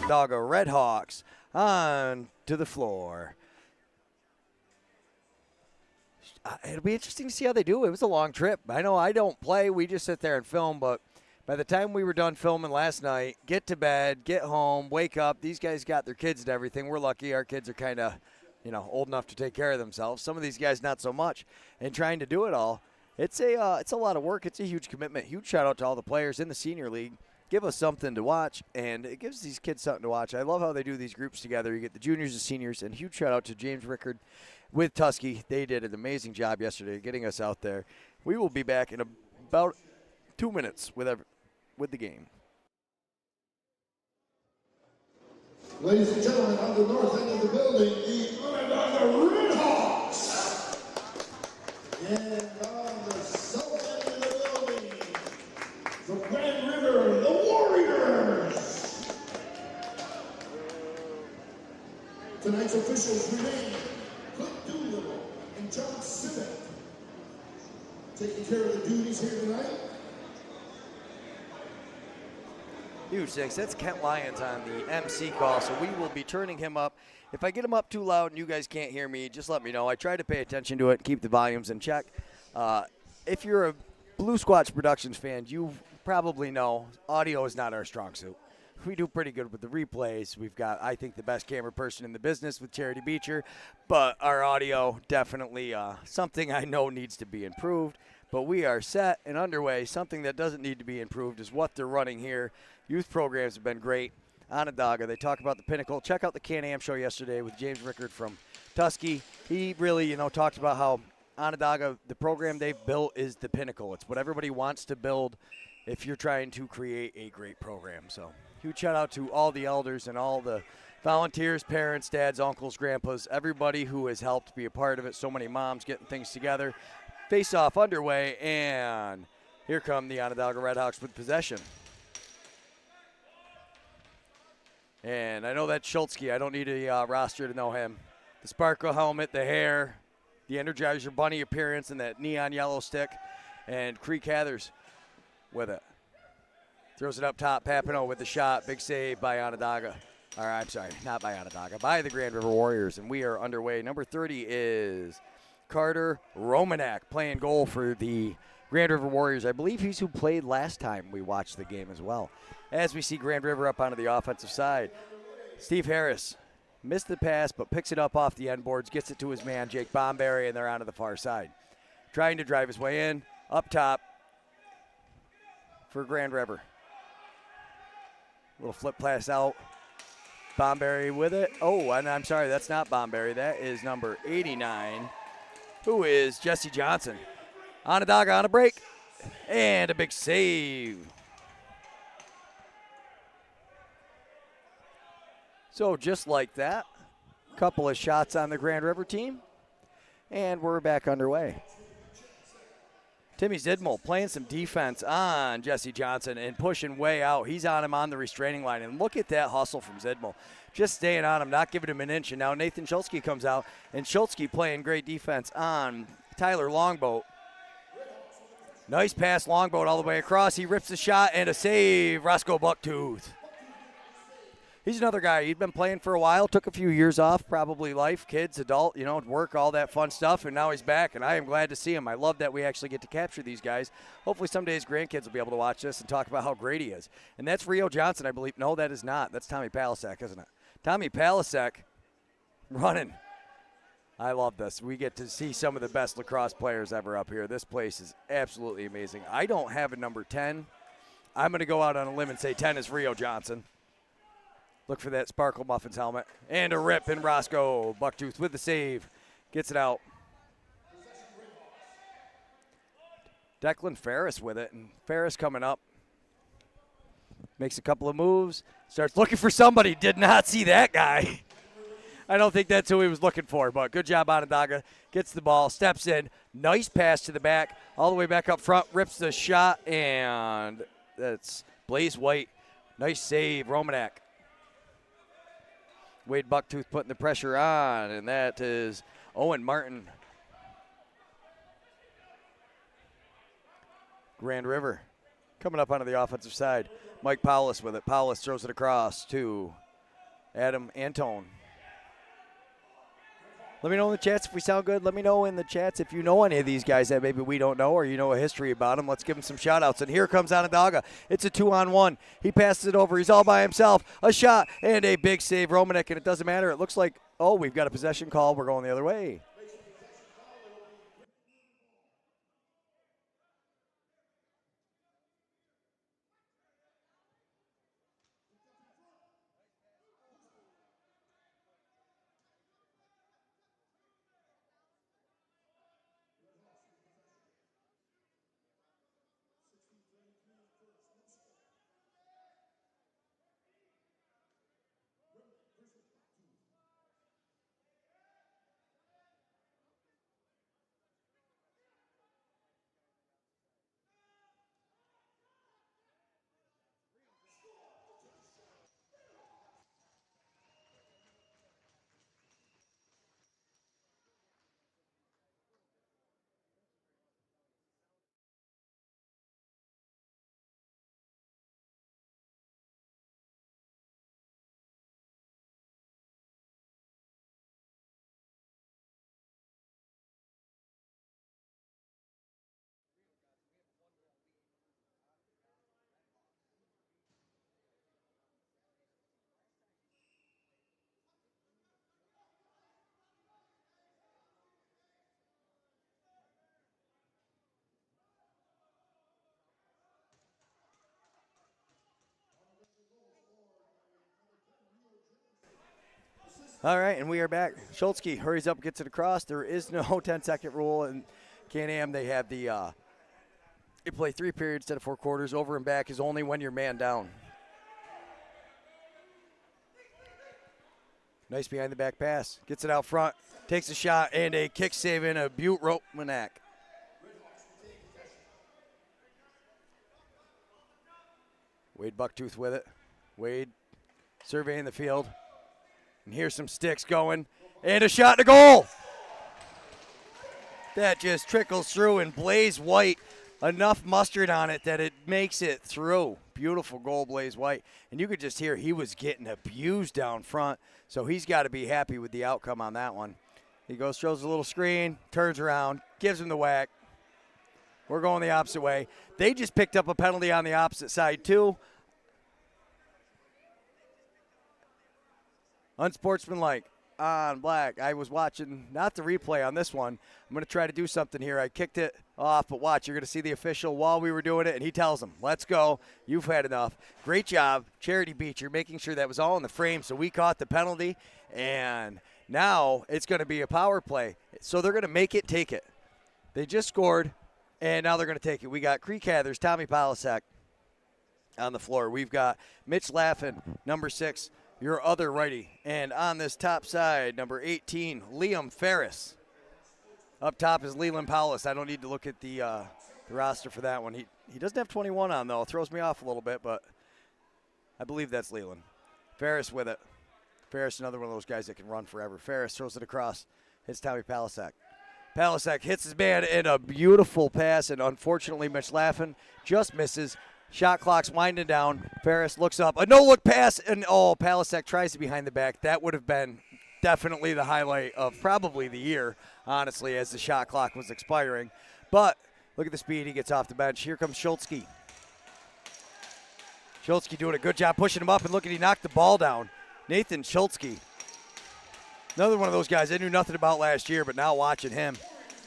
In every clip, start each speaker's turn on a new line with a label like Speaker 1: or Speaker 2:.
Speaker 1: Onondaga Redhawks on to the floor. It'll be interesting to see how they do. It was a long trip. I know I don't play. We just sit there and film, but by the time we were done filming last night, get to bed, get home, wake up. These guys got their kids and everything. We're lucky. Our kids are kind of, old enough to take care of themselves. Some of these guys not so much. And trying to do it all, it's a lot of work. It's a huge commitment. Huge shout out to all the players in the senior league. Give us something to watch, and it gives these kids something to watch. I love how they do these groups together. You get the juniors and seniors, and huge shout out to James Rickard with Tusky. They did an amazing job yesterday getting us out there. We will be back in about 2 minutes with the game.
Speaker 2: Ladies and gentlemen, on the north end of the building, the Onondaga Redhawks. And on the south end of the building, the Grand River, the Warriors. Tonight's officials remain Clint Doolittle and John Simmett. Taking care of the duties here tonight.
Speaker 1: Huge thanks. That's Kent Lyons on the MC call, so we will be turning him up. If I get him up too loud and you guys can't hear me, just let me know. I try to pay attention to it and keep the volumes in check. If you're a Blue Squatch Productions fan, you probably know audio is not our strong suit. We do pretty good with the replays. We've got, I think, the best camera person in the business with Charity Beecher, but our audio definitely something I know needs to be improved. But we are set and underway. Something that doesn't need to be improved is what they're running here. Youth programs have been great. Onondaga, they talk about the pinnacle. Check out the Can-Am show yesterday with James Rickard from Tusky. He really, talked about how Onondaga, the program they've built is the pinnacle. It's what everybody wants to build if you're trying to create a great program. So huge shout out to all the elders and all the volunteers, parents, dads, uncles, grandpas, everybody who has helped be a part of it. So many moms getting things together. Face-off underway, and here come the Onondaga Redhawks with possession. And I know that's Schultzke. I don't need a roster to know him. The sparkle helmet, the hair, the Energizer Bunny appearance, and that neon yellow stick. And Creek Hathers with it. Throws it up top. Papineau with the shot. Big save by Onondaga. Or, I'm sorry, not by Onondaga. By the Grand River Warriors. And we are underway. Number 30 is Carter Romanak playing goal for the Grand River Warriors. I believe he's who played last time we watched the game as well. As we see Grand River up onto the offensive side. Steve Harris missed the pass, but picks it up off the end boards, gets it to his man, Jake Bomberry, and they're onto the far side. Trying to drive his way in, up top for Grand River. Little flip pass out. Bomberry with it. Oh, and I'm sorry, that's not Bomberry. That is number 89, who is Jesse Johnson. Onondaga on a break, and a big save. So just like that, couple of shots on the Grand River team, and we're back underway. Timmy Zidmel playing some defense on Jesse Johnson and pushing way out. He's on him on the restraining line, and look at that hustle from Zidmel. Just staying on him, not giving him an inch, and now Nathan Schultzke comes out, and Schultzke playing great defense on Tyler Longboat. Nice pass, Longboat all the way across. He rips the shot, and a save, Roscoe Bucktooth. He's another guy. He'd been playing for a while, took a few years off, probably life, kids, adult, work, all that fun stuff, and now he's back, and I am glad to see him. I love that we actually get to capture these guys. Hopefully someday his grandkids will be able to watch this and talk about how great he is. And that's Rio Johnson, I believe. No, that is not. That's Tommy Palasek, isn't it? Tommy Palasek running. I love this. We get to see some of the best lacrosse players ever up here. This place is absolutely amazing. I don't have a number 10. I'm going to go out on a limb and say 10 is Rio Johnson. Look for that Sparkle Muffins helmet. And a rip, and Roscoe Bucktooth with the save. Gets it out. Declan Ferris with it, and Ferris coming up. Makes a couple of moves. Starts looking for somebody. Did not see that guy. I don't think that's who he was looking for, but good job, Onondaga. Gets the ball, steps in. Nice pass to the back, all the way back up front. Rips the shot, and that's Blaze White. Nice save, Romanak. Wade Bucktooth putting the pressure on, and that is Owen Martin. Grand River coming up onto the offensive side. Mike Paulus with it. Paulus throws it across to Adam Antone. Let me know in the chats if we sound good. Let me know in the chats if you know any of these guys that maybe we don't know or you know a history about them. Let's give them some shout-outs. And here comes Onondaga. It's a 2-on-1. He passes it over. He's all by himself. A shot and a big save. Romanek, and it doesn't matter. It looks like, oh, we've got a possession call. We're going the other way. All right, and we are back. Schultzke hurries up, gets it across. There is no 10-second rule in Can-Am. They have the they play 3 periods instead of 4 quarters. Over and back is only when you're man down. Nice behind the back pass. Gets it out front, takes a shot, and a kick save in a Butte Romanek. Wade Bucktooth with it. Wade surveying the field. And here's some sticks going. And a shot to goal. That just trickles through, and Blaze White, enough mustard on it that it makes it through. Beautiful goal, Blaze White. And you could just hear he was getting abused down front, so he's got to be happy with the outcome on that one. He goes, throws a little screen, turns around, gives him the whack. We're going the opposite way. They just picked up a penalty on the opposite side, too. Unsportsmanlike on black. I was watching, not the replay on this one. I'm going to try to do something here. I kicked it off, but watch. You're going to see the official while we were doing it, and he tells him, let's go. You've had enough. Great job, Charity Beecher, making sure that was all in the frame, so we caught the penalty, and now it's going to be a power play. So they're going to make it take it. They just scored, and now they're going to take it. We got Creek Cathers, Tommy Polasek on the floor. We've got Mitch Laffin, number 6, your other righty. And on this top side, number 18, Liam Ferris. Up top is Leland Paulus. I don't need to look at the roster for that one. He doesn't have 21 on, though. It throws me off a little bit, but I believe that's Leland. Ferris with it. Ferris, another one of those guys that can run forever. Ferris throws it across. Hits Tommy Palasek. Palasek hits his man in a beautiful pass, and unfortunately, Mitch Laffin just misses. Shot clock's winding down. Ferris looks up. A no-look pass, and Palasek tries to behind the back. That would have been definitely the highlight of probably the year, honestly, as the shot clock was expiring. But look at the speed. He gets off the bench. Here comes Schultzke. Schultzke doing a good job pushing him up, and look at he knocked the ball down. Nathan Schultzke. Another one of those guys I knew nothing about last year, but now watching him,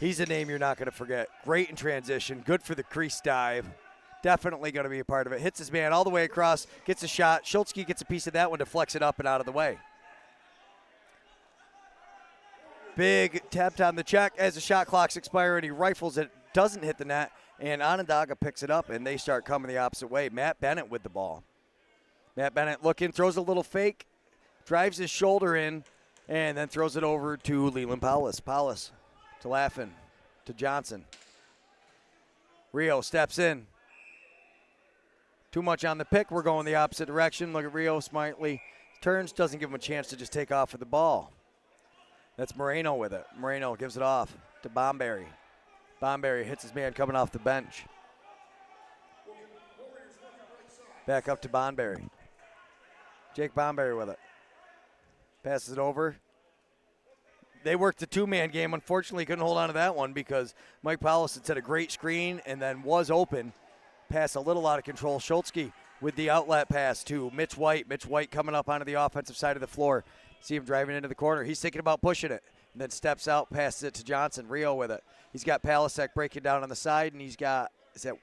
Speaker 1: he's a name you're not going to forget. Great in transition. Good for the crease dive. Definitely going to be a part of it. Hits his man all the way across, gets a shot. Schultzke gets a piece of that one to flex it up and out of the way. Big tapped on the check as the shot clock's expiring. He rifles it, doesn't hit the net, and Onondaga picks it up, and they start coming the opposite way. Matt Bennett with the ball. Matt Bennett looking, throws a little fake, drives his shoulder in, and then throws it over to Leland Paulus. Paulus to Laffin, to Johnson. Rio steps in. Too much on the pick. We're going the opposite direction. Look at Rio smartly turns, doesn't give him a chance to just take off with the ball. That's Moreno with it. Moreno gives it off to Bomberry. Bomberry hits his man coming off the bench. Back up to Bomberry. Jake Bomberry with it. Passes it over. They worked the two-man game. Unfortunately, couldn't hold on to that one because Mike Powlison set a great screen and then was open. Pass a little out of control. Schultzke with the outlet pass to Mitch White. Mitch White coming up onto the offensive side of the floor. See him driving into the corner. He's thinking about pushing it. And then steps out, passes it to Johnson. Rio with it. He's got Palasek breaking down on the side, and he's got, it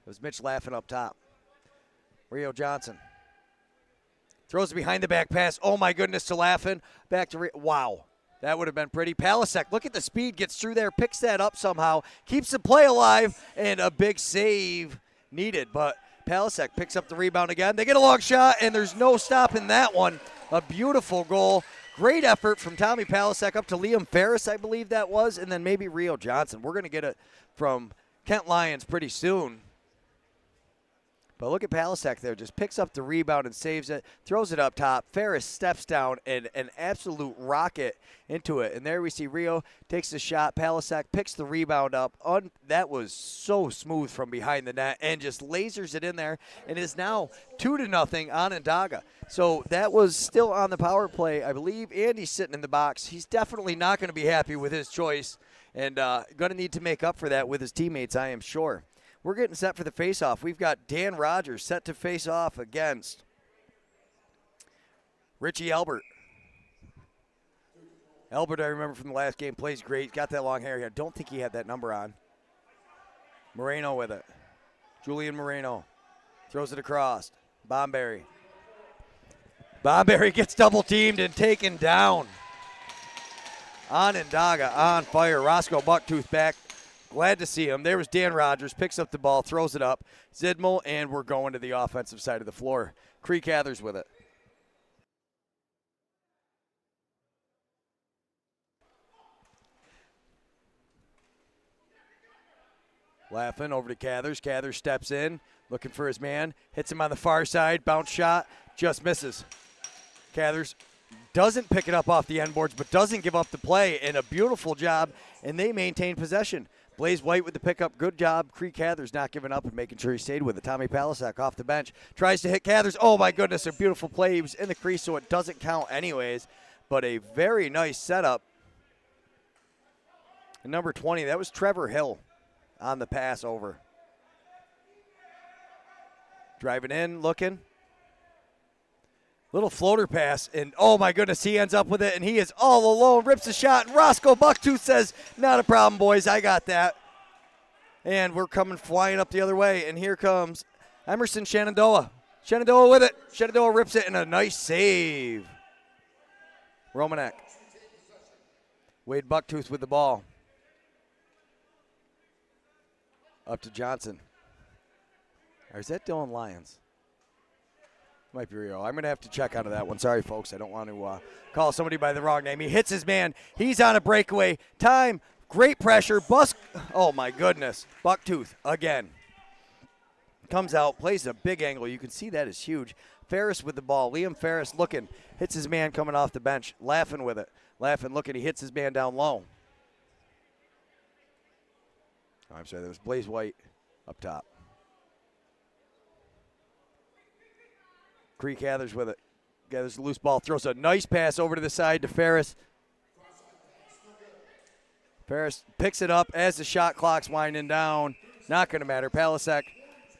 Speaker 1: was Mitch laughing up top. Rio Johnson. Throws it behind the back pass. Oh, my goodness, to Laughin. Back to Rio. Wow. That would have been pretty. Palasek, look at the speed, gets through there, picks that up somehow, keeps the play alive, and a big save needed. But Palasek picks up the rebound again. They get a long shot, and there's no stopping that one. A beautiful goal. Great effort from Tommy Palasek up to Liam Ferris, I believe that was, and then maybe Rio Johnson. We're going to get it from Kent Lyons pretty soon. But look at Palasek there. Just picks up the rebound and saves it. Throws it up top. Ferris steps down and an absolute rocket into it. And there we see Rio takes the shot. Palasek picks the rebound up. That was so smooth from behind the net and just lasers it in there. And is now 2-0 Onondaga. So that was still on the power play. I believe Andy's sitting in the box. He's definitely not going to be happy with his choice. And going to need to make up for that with his teammates, I am sure. We're getting set for the face-off. We've got Dan Rogers set to face off against Richie Albert. Albert, I remember from the last game, plays great. Got that long hair. I don't think he had that number on. Moreno with it. Julian Moreno throws it across. Bomberry. Bomberry gets double-teamed and taken down. Onondaga on fire. Roscoe Bucktooth back. Glad to see him. There was Dan Rogers, picks up the ball, throws it up. Zidmel, and we're going to the offensive side of the floor. Cree Cathers with it. Laughin over to Cathers. Cathers steps in, looking for his man. Hits him on the far side. Bounce shot, just misses. Cathers doesn't pick it up off the end boards, but doesn't give up the play. And a beautiful job, and they maintain possession. Blaze White with the pickup. Good job. Cree Cathers not giving up and making sure he stayed with it. Tommy Palasek off the bench. Tries to hit Cathers. Oh, my goodness. A beautiful play. He was in the crease, so it doesn't count anyways. But a very nice setup. And number 20, that was Trevor Hill on the pass over. Driving in, looking. Little floater pass, and oh my goodness, he ends up with it, and he is all alone, rips a shot, and Roscoe Bucktooth says, not a problem, boys, I got that. And we're coming flying up the other way, and here comes Emerson Shenandoah. Shenandoah with it. Shenandoah rips it, and a nice save. Romanek. Wade Bucktooth with the ball. Up to Johnson. Or is that Dylan Lyons? Might be Rio. I'm going to have to check out of that one. Sorry, folks. I don't want to call somebody by the wrong name. He hits his man. He's on a breakaway. Time. Great pressure. Oh, my goodness. Bucktooth again. Comes out. Plays a big angle. You can see that is huge. Ferris with the ball. Liam Ferris looking. Hits his man coming off the bench. Laughing with it. Laughing, looking. He hits his man down low. Oh, I'm sorry. That was Blaze White up top. Cree Cathers with it. Gathers the loose ball, throws a nice pass over to the side to Ferris. Ferris picks it up as the shot clock's winding down. Not going to matter. Palasek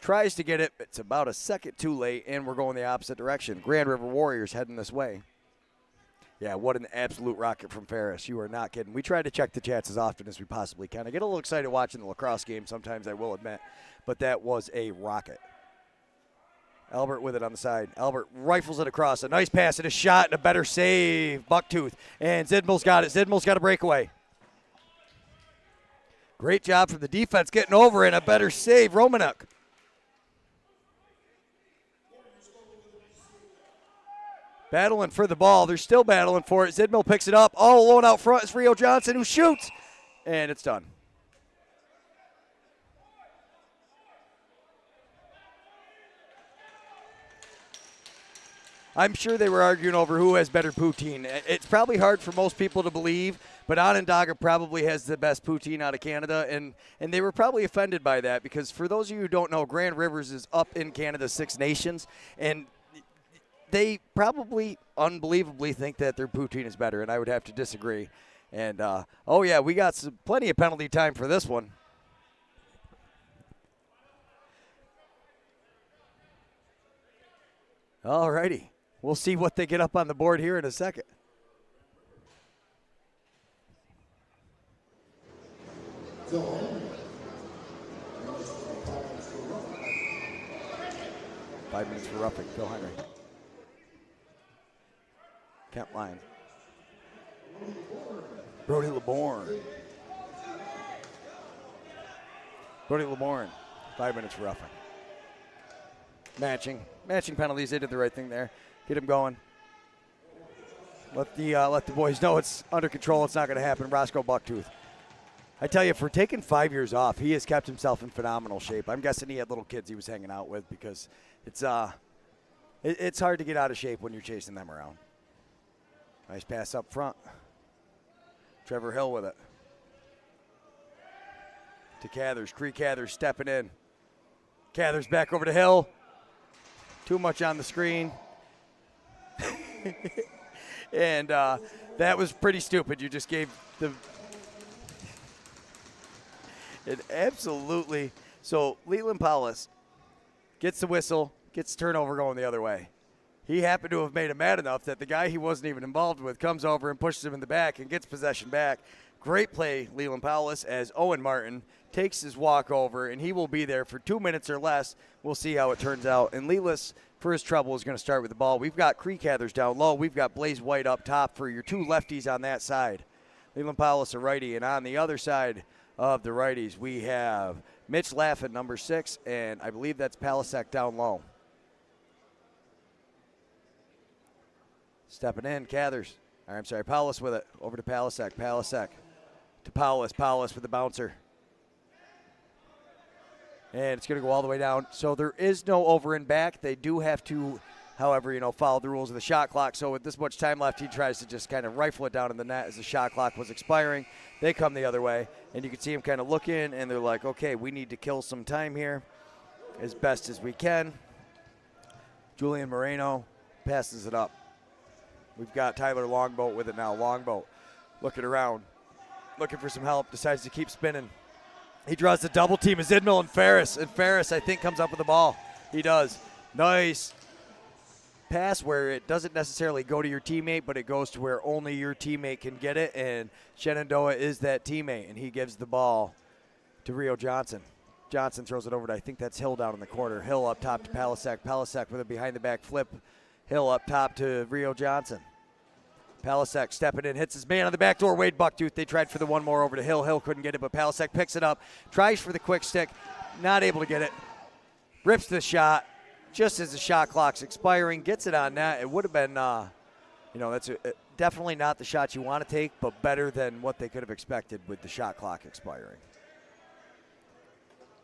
Speaker 1: tries to get it. It's about a second too late, and we're going the opposite direction. Grand River Warriors heading this way. Yeah, what an absolute rocket from Ferris. You are not kidding. We try to check the chats as often as we possibly can. I get a little excited watching the lacrosse game sometimes, I will admit, but that was a rocket. Albert with it on the side. Albert rifles it across. A nice pass and a shot and a better save. Bucktooth. And Zidmel's got it. Zidmel's got a breakaway. Great job from the defense getting over and a better save. Romanuk. Battling for the ball. They're still battling for it. Zidmel picks it up. All alone out front is Rio Johnson who shoots. And it's done. I'm sure they were arguing over who has better poutine. It's probably hard for most people to believe, but Onondaga probably has the best poutine out of Canada, and they were probably offended by that because for those of you who don't know, Grand Rivers is up in Canada's Six Nations, and they probably unbelievably think that their poutine is better, and I would have to disagree. And, oh, yeah, we got plenty of penalty time for this one. All righty. We'll see what they get up on the board here in a second. Five minutes for roughing. Phil Henry. Kent Lyon. Brody LeBourne. Brody LeBourne. 5 minutes for roughing. Matching penalties. They did the right thing there. Get him going. Let the boys know it's under control. It's not going to happen. Roscoe Bucktooth. I tell you, for taking 5 years off, he has kept himself in phenomenal shape. I'm guessing he had little kids he was hanging out with because it's hard to get out of shape when you're chasing them around. Nice pass up front. Trevor Hill with it. To Cathers. Cree Cathers stepping in. Cathers back over to Hill. Too much on the screen. And that was pretty stupid. You just gave the... It absolutely... So Leland Paulus gets the whistle, gets the turnover going the other way. He happened to have made him mad enough that the guy he wasn't even involved with comes over and pushes him in the back and gets possession back. Great play, Leland Paulus, as Owen Martin takes his walk over, and he will be there for 2 minutes or less. We'll see how it turns out. And Leland, for his trouble, is going to start with the ball. We've got Cree Cathers down low. We've got Blaze White up top for your two lefties on that side. Leland Paulus, a righty, and on the other side of the righties, we have Mitch Laffin, number 6, and I believe that's Palasek down low. Stepping in, Cathers. I'm sorry, Paulus with it. Over to Palasek. Palasek to Paulus. Paulus with the bouncer. And it's going to go all the way down. So there is no over and back. They do have to, however, follow the rules of the shot clock. So with this much time left, he tries to just kind of rifle it down in the net as the shot clock was expiring. They come the other way, and you can see him kind of looking, and they're like, okay, we need to kill some time here as best as we can. Julian Moreno passes it up. We've got Tyler Longboat with it now. Longboat looking around, looking for some help, decides to keep spinning. He draws the double team as Idmil and Ferris, I think, comes up with the ball. He does. Nice pass where it doesn't necessarily go to your teammate, but it goes to where only your teammate can get it, and Shenandoah is that teammate, and he gives the ball to Rio Johnson. Johnson throws it over to, I think that's Hill down in the corner. Hill up top to Palasek. Palasek with a behind-the-back flip. Hill up top to Rio Johnson. Palasek stepping in, hits his man on the back door. Wade Bucktooth, they tried for the one more over to Hill. Hill couldn't get it, but Palasek picks it up, tries for the quick stick, not able to get it. Rips the shot just as the shot clock's expiring, gets it on net. It would have been, that's definitely not the shot you want to take, but better than what they could have expected with the shot clock expiring.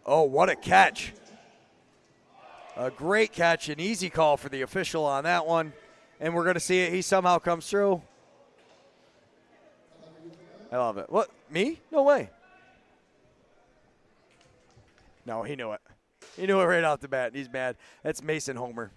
Speaker 1: Oh, what a catch. A great catch, an easy call for the official on that one. And we're going to see it. He somehow comes through. I love it. What? Me? No way. No, he knew it. He knew it right off the bat. He's mad. That's Mason Homer.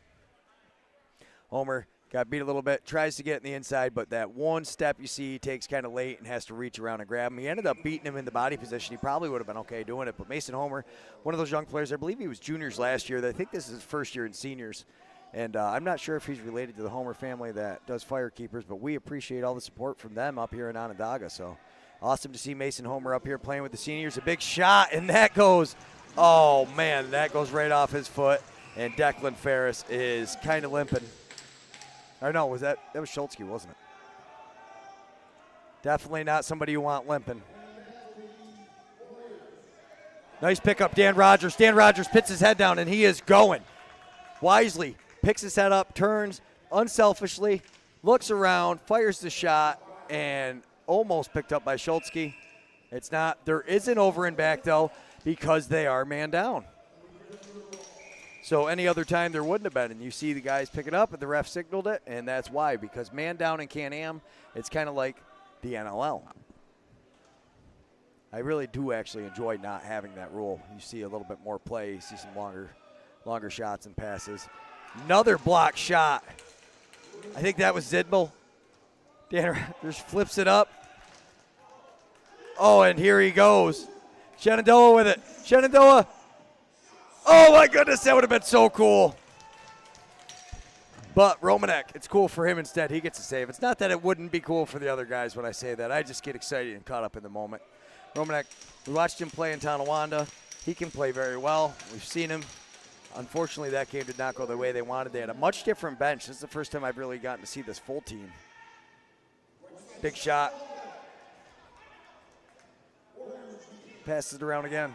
Speaker 1: Homer got beat a little bit, tries to get in the inside, but that one step you see he takes kind of late and has to reach around and grab him. He ended up beating him in the body position. He probably would have been okay doing it, but Mason Homer, one of those young players, I believe he was juniors last year. I think this is his first year in seniors. And I'm not sure if he's related to the Homer family that does Firekeepers, but we appreciate all the support from them up here in Onondaga. So awesome to see Mason Homer up here playing with the seniors. A big shot, and that goes, oh, man, that goes right off his foot. And Declan Ferris is kind of limping. Or no, that was Schultzke, wasn't it? Definitely not somebody you want limping. Nice pickup, Dan Rogers. Dan Rogers pits his head down, and he is going. Wisely picks his head up, turns unselfishly, looks around, fires the shot, and almost picked up by Schultzke. It's not. There is an over and back, though, because they are man down. So any other time there wouldn't have been, and you see the guys pick it up, and the ref signaled it, and that's why, because man down in Can-Am, it's kind of like the NLL. I really do actually enjoy not having that rule. You see a little bit more play, you see some longer shots and passes. Another block shot I think that was Zidmel. Dan just flips it up. Oh, and here he goes. Shenandoah with it. Shenandoah. Oh, my goodness, that would have been so cool. But Romanek, it's cool for him instead. He gets a save. It's not that it wouldn't be cool for the other guys when I say that. I just get excited and caught up in the moment. Romanek, we watched him play in Tonawanda. He can play very well. We've seen him. Unfortunately, that game did not go the way they wanted. They had a much different bench. This is the first time I've really gotten to see this full team. Big shot. Passes it around again.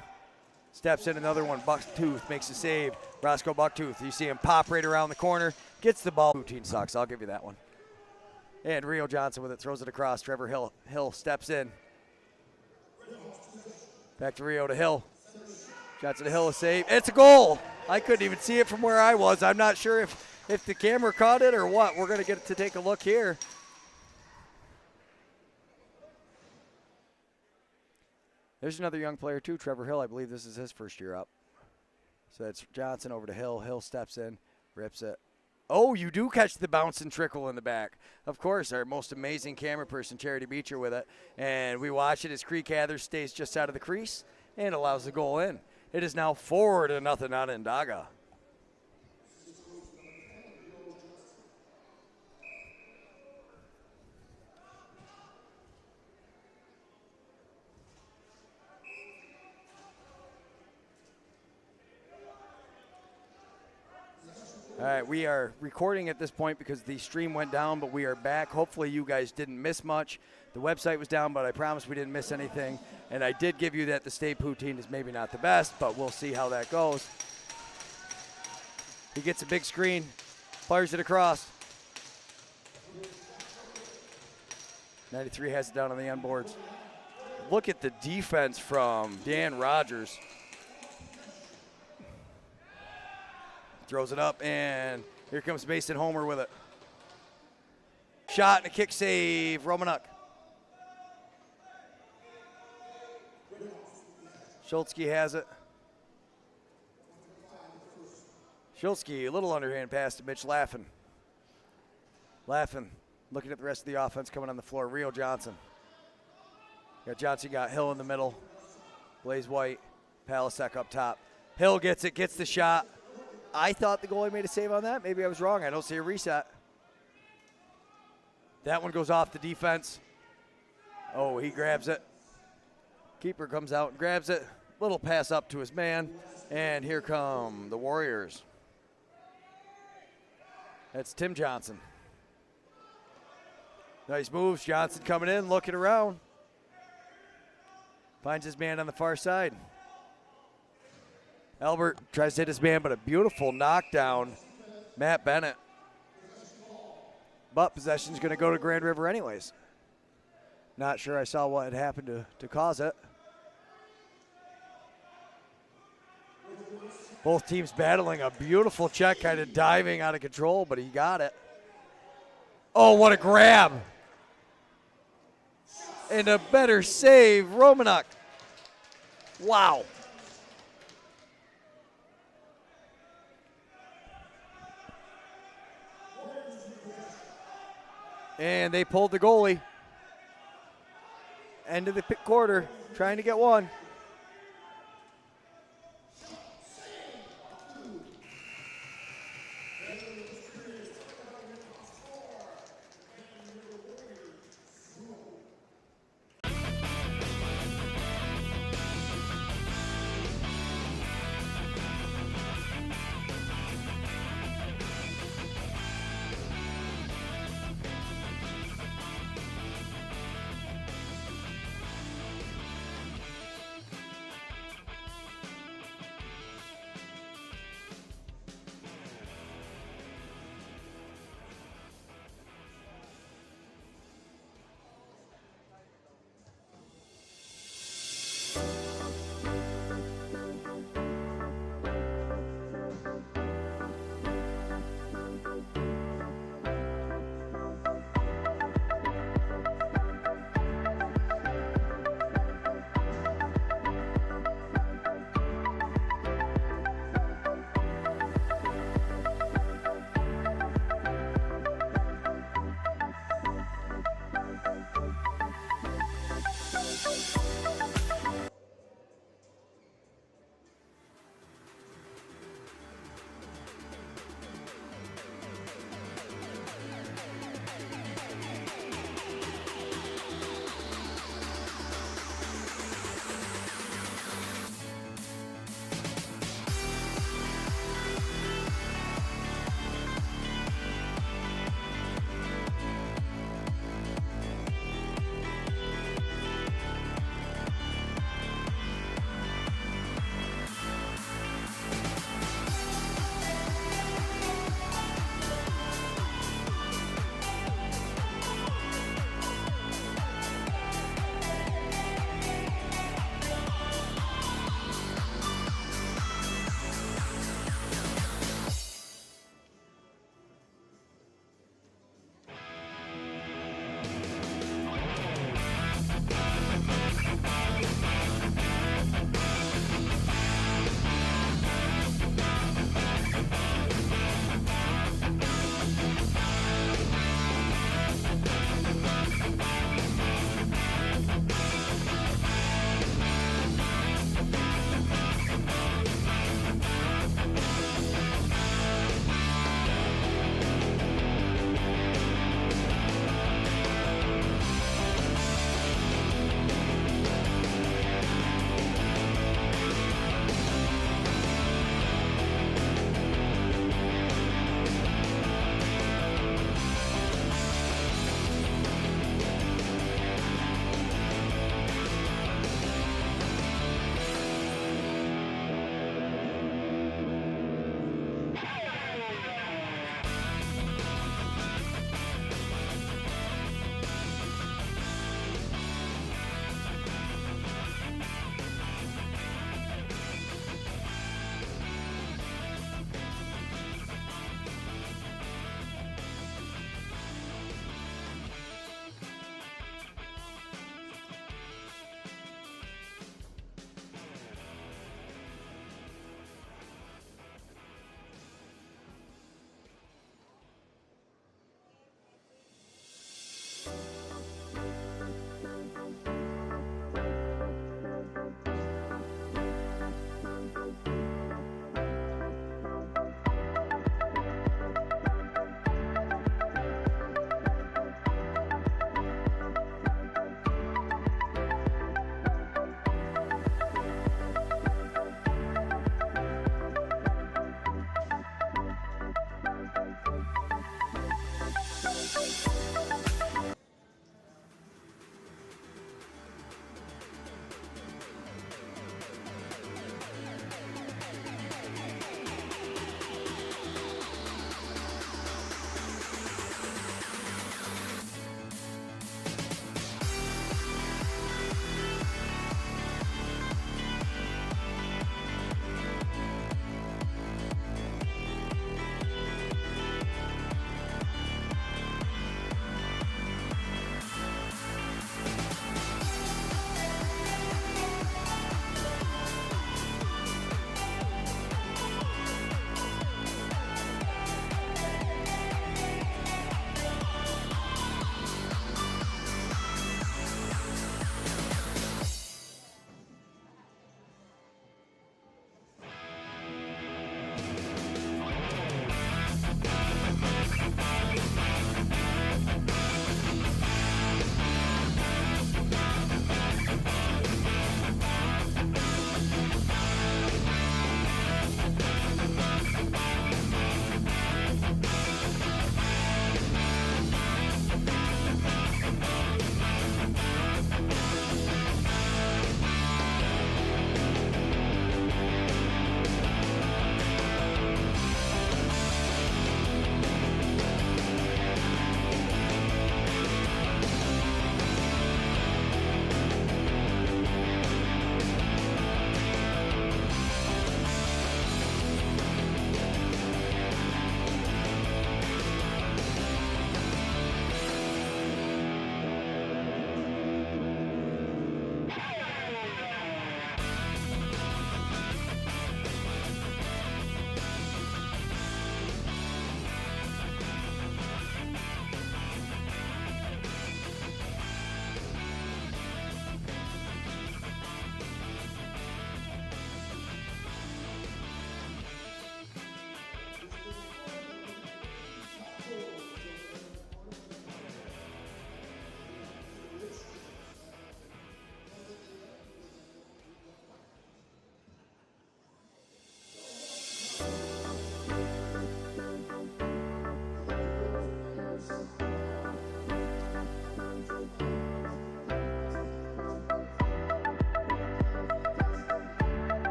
Speaker 1: Steps in another one. Bucktooth makes a save. Roscoe Bucktooth. You see him pop right around the corner. Gets the ball. Routine sucks. I'll give you that one. And Rio Johnson with it. Throws it across. Trevor Hill. Hill steps in. Back to Rio to Hill. Johnson to Hill, a save. It's a goal. I couldn't even see it from where I was. I'm not sure if the camera caught it or what. We're going to get to take a look here. There's another young player too, Trevor Hill. I believe this is his first year up. So it's Johnson over to Hill. Hill steps in, rips it. Oh, you do catch the bounce and trickle in the back. Of course, our most amazing camera person, Charity Beecher, with it. And we watch it as Creek Hathers stays just out of the crease and allows the goal in. It is now 4-0 Onondaga. All right, we are recording at this point because the stream went down, but we are back. Hopefully you guys didn't miss much. The website was down, but I promise we didn't miss anything. And I did give you that the state poutine is maybe not the best, but we'll see how that goes. He gets a big screen, fires it across. 93 has it down on the end boards. Look at the defense from Dan Rogers. Throws it up, and here comes Mason Homer with it. Shot and a kick save, Romanuk. Schultzke has it. Schultzke, a little underhand pass to Mitch Laffin. Laffin looking at the rest of the offense coming on the floor. Rio Johnson. Johnson got Hill in the middle. Blaze White, Palasek up top. Hill gets it, gets the shot. I thought the goalie made a save on that. Maybe I was wrong. I don't see a reset. That one goes off the defense. Oh, he grabs it. Keeper comes out and grabs it. Little pass up to his man. And here come the Warriors. That's Tim Johnson. Nice moves. Johnson coming in, looking around. Finds his man on the far side. Albert tries to hit his man, but a beautiful knockdown. Matt Bennett. But possession's going to go to Grand River anyways. Not sure I saw what had happened to cause it. Both teams battling a beautiful check, kind of diving out of control, but he got it. Oh, what a grab. And a better save, Romanuk. Wow. And they pulled the goalie. End of the quarter, trying to get one.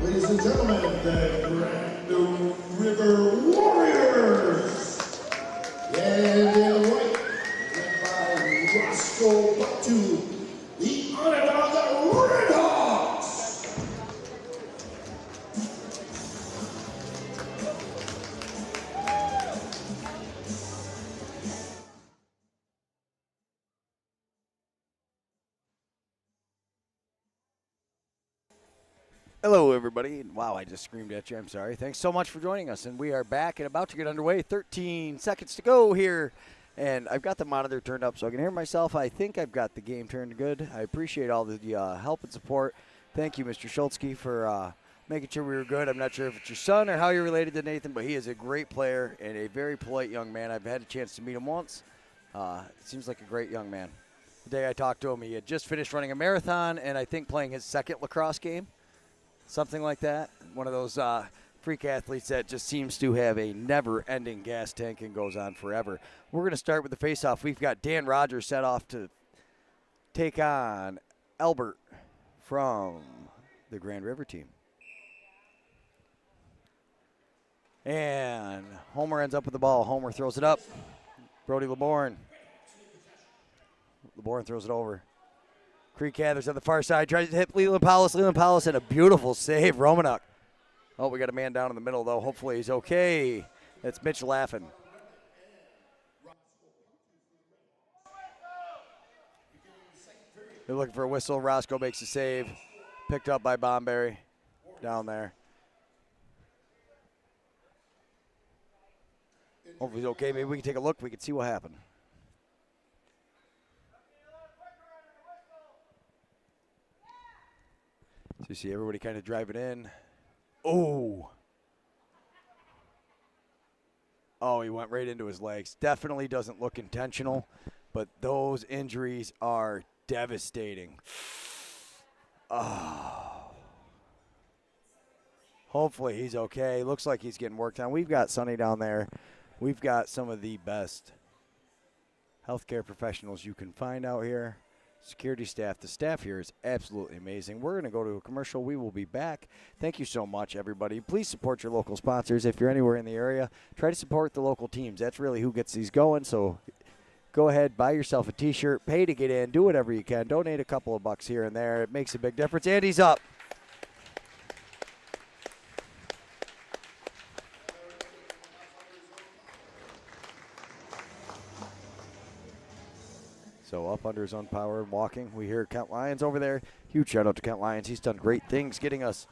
Speaker 2: Ladies and gentlemen, the Grand River Warriors. And in the white, led by Roscoe Bucktu, the Onondaga Redhawks.
Speaker 1: Hello, everybody. Wow, I just screamed at you. I'm sorry. Thanks so much for joining us. And we are back and about to get underway. 13 seconds to go here. And I've got the monitor turned up so I can hear myself. I think I've got the game turned good. I appreciate all the help and support. Thank you, Mr. Schultzke, for making sure we were good. I'm not sure if it's your son or how you're related to Nathan, but he is a great player and a very polite young man. I've had a chance to meet him once. Seems like a great young man. The day I talked to him, he had just finished running a marathon and I think playing his second lacrosse game. Something like that. One of those freak athletes that just seems to have a never-ending gas tank and goes on forever. We're going to start with the face-off. We've got Dan Rogers set off to take on Albert from the Grand River team. And Homer ends up with the ball. Homer throws it up. Brody LeBourne. LeBourne throws it over. Creek Cathers on the far side, tries to hit Leland Powlis. Leland Powlis had a beautiful save. Romanuk. Oh, we got a man down in the middle, though. Hopefully he's okay. That's Mitch Laffin. They're looking for a whistle. Roscoe makes a save. Picked up by Bomberry down there. Hopefully he's okay. Maybe we can take a look. We can see what happened. So you see everybody kind of drive it in. Oh. Oh, he went right into his legs. Definitely doesn't look intentional, but those injuries are devastating. Oh. Hopefully he's okay. Looks like he's getting worked on. We've got Sonny down there. We've got some of the best healthcare professionals you can find out here. Security staff. The staff here is absolutely amazing. We're going to go to a commercial. We will be back. Thank you so much, everybody. Please support your local sponsors. If you're anywhere in the area, try to support the local teams. That's really who gets these going. So go ahead, buy yourself a T-shirt, pay to get in, do whatever you can. Donate a couple of bucks here and there. It makes a big difference. Andy's up. So up under his own power and walking. We hear Kent Lyons over there. Huge shout out to Kent Lyons. He's done great things getting us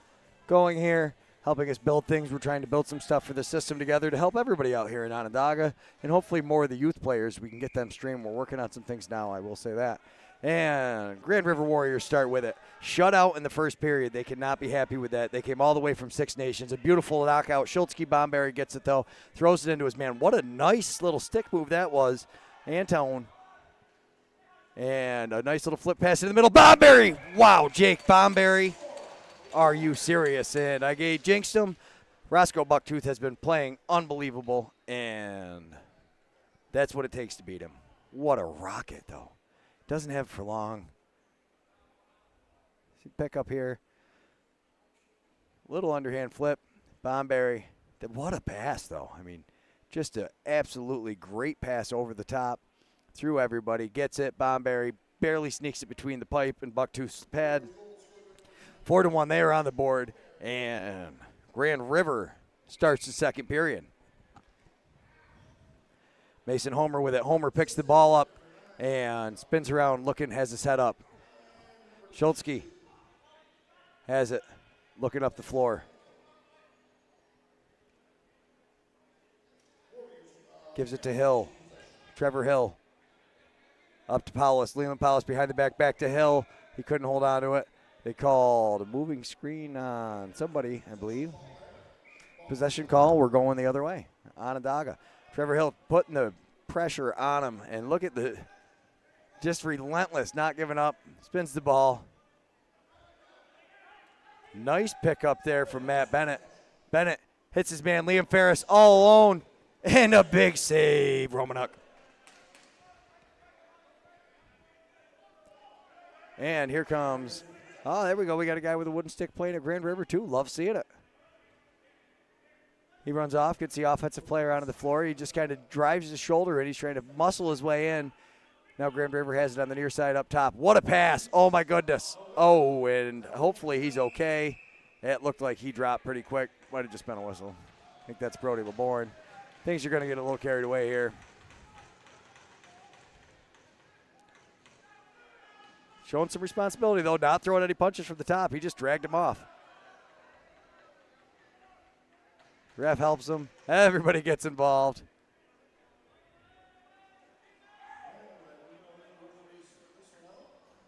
Speaker 1: going here, helping us build things. We're trying to build some stuff for the system together to help everybody out here in Onondaga, and hopefully more of the youth players. We can get them streamed. We're working on some things now, I will say that. And Grand River Warriors start with it. Shut out in the first period. They cannot be happy with that. They came all the way from Six Nations. A beautiful knockout. Schultzke Bomberry gets it, though. Throws it into his man. What a nice little stick move that was. Antone. And a nice little flip pass in the middle. Bomberry! Wow, Jake Bomberry. Are you serious? And I jinxed him. Roscoe Bucktooth has been playing unbelievable, and that's what it takes to beat him. What a rocket, though. Doesn't have it for long. See, pick up here. Little underhand flip. Bomberry. What a pass, though. I mean, just an absolutely great pass over the top. Through everybody, gets it. Bomberry barely sneaks it between the pipe and Bucktooth's pad. 4-1, they are on the board, and Grand River starts the second period. Mason Homer with it. Homer picks the ball up and spins around, looking, has his head up. Schultzke has it, looking up the floor. Gives it to Hill, Trevor Hill. Up to Powlis. Leland Powlis behind the back to Hill. He couldn't hold on to it. They called a moving screen on somebody, I believe. Possession call. We're going the other way. Onondaga. Trevor Hill putting the pressure on him. And look at the just relentless, not giving up. Spins the ball. Nice pick up there from Matt Bennett. Bennett hits his man, Liam Ferris, all alone. And a big save, Romanuk. And here comes Oh, there we go. We got a guy with a wooden stick playing at Grand River, too. Love seeing it. He runs off, gets the offensive player onto the floor. He just kind of drives his shoulder in. He's trying to muscle his way in. Now Grand River has it on the near side up top. What a pass. Oh, my goodness. Oh, and hopefully he's okay. It looked like he dropped pretty quick. Might have just been a whistle. I think that's Brody LeBourne. Things are going to get a little carried away here. Showing some responsibility, though, not throwing any punches from the top. He just dragged him off. Ref helps him. Everybody gets involved.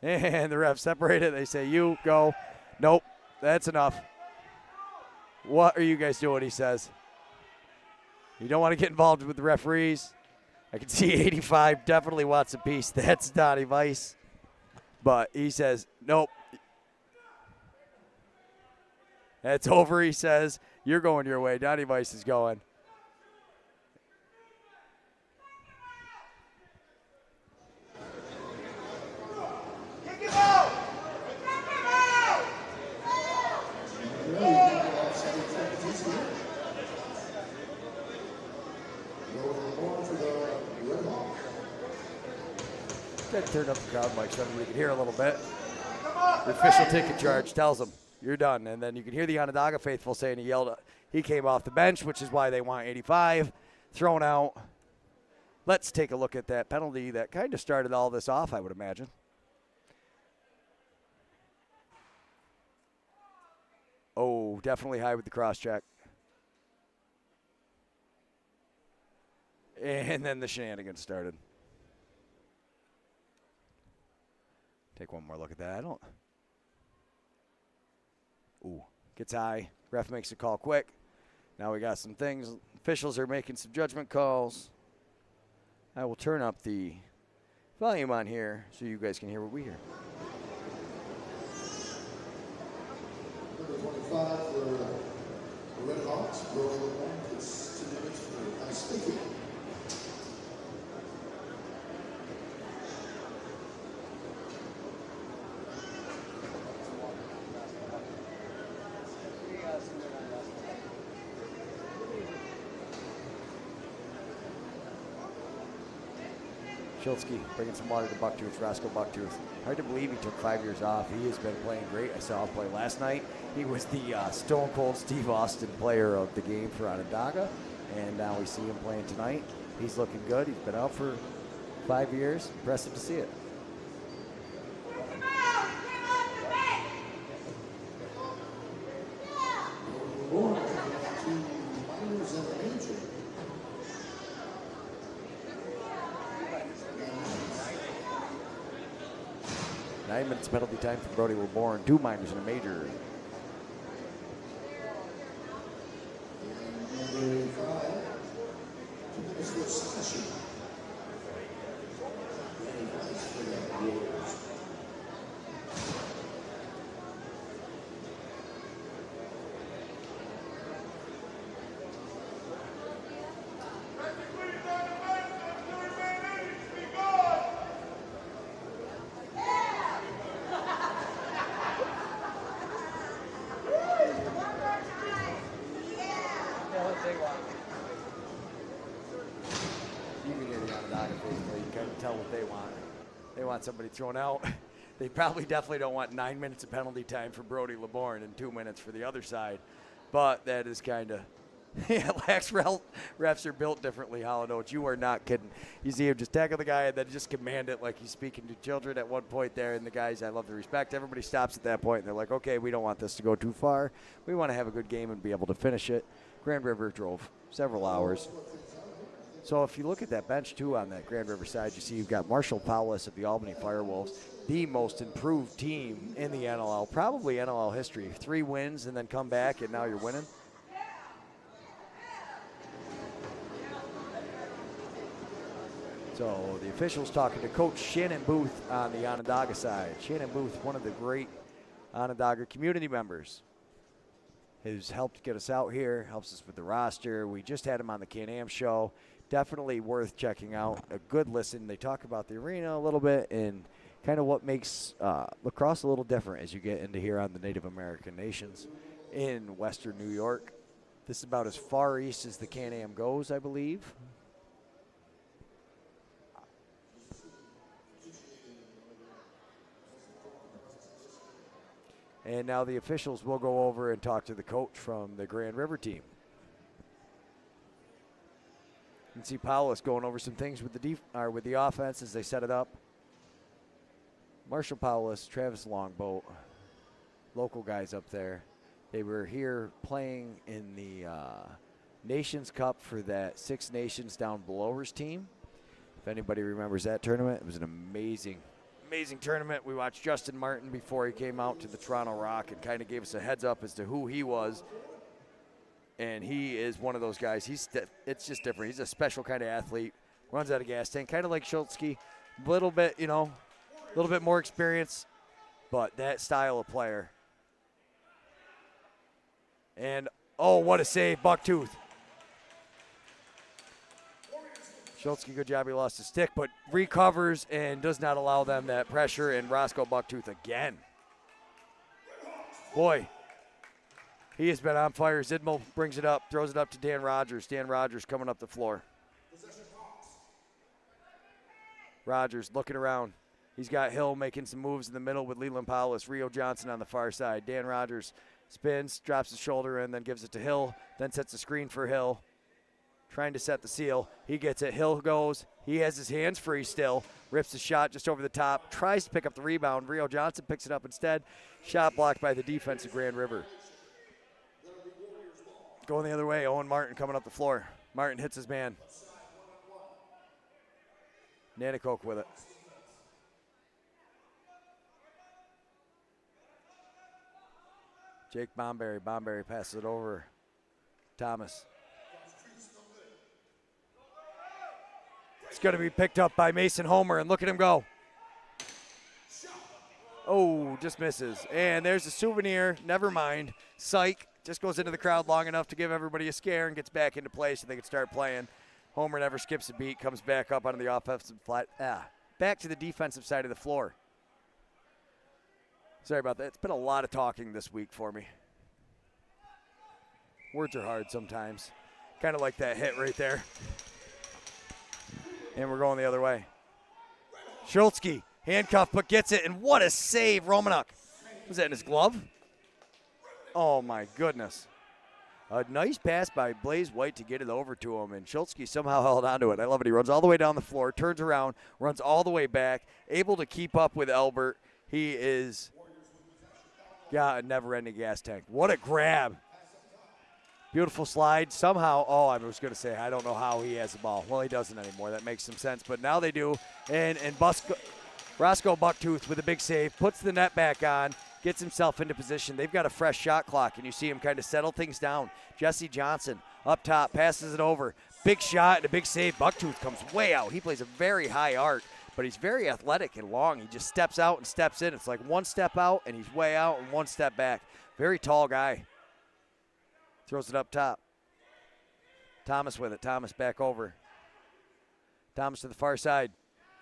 Speaker 1: And the refs separate it. They say, you go. Nope, that's enough. What are you guys doing, he says. You don't want to get involved with the referees. I can see 85 definitely wants a piece. That's Donnie Weiss. But he says, nope. That's over, he says. You're going your way. Donnie Weiss is going.
Speaker 2: Kick him out!
Speaker 1: Got to turn up the crowd mic so we can hear a little bit. The official ticket charge tells him, you're done. And then you can hear the Onondaga faithful saying he came off the bench, which is why they want 85 thrown out. Let's take a look at that penalty that kind of started all this off, I would imagine. Oh, definitely high with the cross check. And then the shenanigans started. Take one more look at that. Ooh, gets high. Ref makes a call quick. Now we got some things. Officials are making some judgment calls. I will turn up the volume on here so you guys can hear what we hear.
Speaker 2: Number 25 for the Redhawks. Brody LeBourne gets 2 minutes for speaking.
Speaker 1: Schultzke bringing some water to Bucktooth, Roscoe Bucktooth. Hard to believe he took 5 years off. He has been playing great. I saw him play last night. He was the Stone Cold Steve Austin player of the game for Onondaga, and now we see him playing tonight. He's looking good. He's been out for 5 years. Impressive to see it. Nine minutes penalty time for Brody LeBourne. 2 minors and a major. Somebody thrown out. They probably definitely don't want 9 minutes of penalty time for Brody LeBourne and 2 minutes for the other side. But that is kind of, yeah, lax refs are built differently, Haudenosaunee. You are not kidding. You see him just tackle the guy and then just command it like he's speaking to children at one point there. And the guys, I love the respect. Everybody stops at that point and they're like, okay, we don't want this to go too far. We want to have a good game and be able to finish it. Grand River drove several hours. So if you look at that bench, too, on that Grand River side, you see you've got Marshall Powless of the Albany Firewolves, the most improved team in the NLL, probably NLL history. 3 wins and then come back, and now you're winning. So the officials talking to Coach Shannon Booth on the Onondaga side. Shannon Booth, one of the great Onondaga community members, who's helped get us out here, helps us with the roster. We just had him on the Can-Am show. Definitely worth checking out. A good listen. They talk about the arena a little bit, and kind of what makes lacrosse a little different as you get into here on the Native American nations in Western New York. This is about as far east as the Can-Am goes, I believe. And now the officials will go over and talk to the coach from the Grand River team. You can see Paulus going over some things with the offense as they set it up. Marshall Paulus, Travis Longboat, local guys up there. They were here playing in the Nations Cup for that Six Nations Down Belowers team. If anybody remembers that tournament, it was an amazing tournament. We watched Justin Martin before he came out to the Toronto Rock and kind of gave us a heads up as to who he was. And he is one of those guys. It's just different. He's a special kind of athlete. Runs out of gas tank, kind of like Schultzke. A little bit, a little bit more experience, but that style of player. And, oh, what a save, Bucktooth. Schultzke, good job. He lost his stick, but recovers and does not allow them that pressure. And Roscoe Bucktooth again. Boy, he has been on fire. Zidmel brings it up, throws it up to Dan Rogers. Dan Rogers coming up the floor. Rogers looking around. He's got Hill making some moves in the middle with Leland Paulus. Rio Johnson on the far side. Dan Rogers spins, drops his shoulder in, then gives it to Hill, then sets a screen for Hill. Trying to set the seal. He gets it. Hill goes. He has his hands free still. Rips the shot just over the top. Tries to pick up the rebound. Rio Johnson picks it up instead. Shot blocked by the defense of Grand River. Going the other way, Owen Martin coming up the floor. Martin hits his man. Nanacoke with it. Jake Bomberry. Bomberry passes it over. Thomas. It's going to be picked up by Mason Homer, and look at him go. Oh, just misses. And there's a souvenir. Never mind. Psych. Just goes into the crowd long enough to give everybody a scare and gets back into play so they can start playing. Homer never skips a beat, comes back up onto the offensive back to the defensive side of the floor. Sorry about that. It's been a lot of talking this week for me. Words are hard sometimes. Kind of like that hit right there. And we're going the other way. Schultzke, handcuffed, but gets it, and what a save, Romanuk. Was that in his glove? Oh, my goodness. A nice pass by Blaze White to get it over to him, and Schultzke somehow held onto it. I love it. He runs all the way down the floor, turns around, runs all the way back, able to keep up with Elbert. He is got a never-ending gas tank. What a grab. Beautiful slide. Somehow, I was going to say, I don't know how he has the ball. Well, he doesn't anymore. That makes some sense, but now they do. And Roscoe Bucktooth with a big save, puts the net back on, gets himself into position. They've got a fresh shot clock, and you see him kind of settle things down. Jesse Johnson up top, passes it over. Big shot and a big save. Bucktooth comes way out. He plays a very high arc, but he's very athletic and long. He just steps out and steps in. It's like one step out, and he's way out, and one step back. Very tall guy. Throws it up top. Thomas with it. Thomas back over. Thomas to the far side.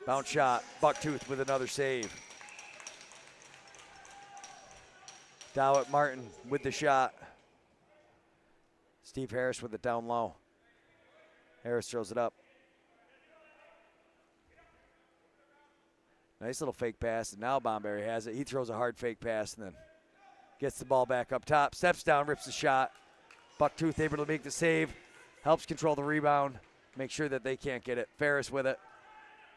Speaker 1: Bounce shot. Bucktooth with another save. Dowett Martin with the shot. Steve Harris with it down low. Harris throws it up. Nice little fake pass, and now Bomberry has it. He throws a hard fake pass and then gets the ball back up top. Steps down, rips the shot. Bucktooth able to make the save. Helps control the rebound. Make sure that they can't get it. Ferris with it.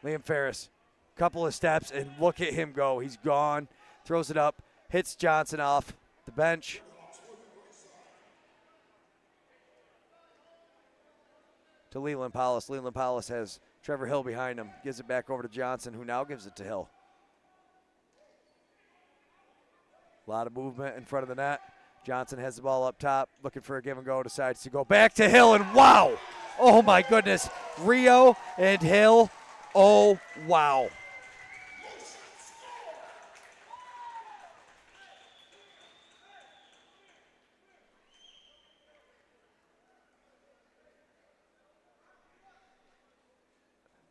Speaker 1: Liam Ferris. Couple of steps, and look at him go. He's gone. Throws it up. Hits Johnson off the bench. To Leland Paulus. Leland Paulus has Trevor Hill behind him. Gives it back over to Johnson, who now gives it to Hill. A lot of movement in front of the net. Johnson has the ball up top, looking for a give and go, decides to go back to Hill, and wow! Oh my goodness. Rio and Hill, oh wow.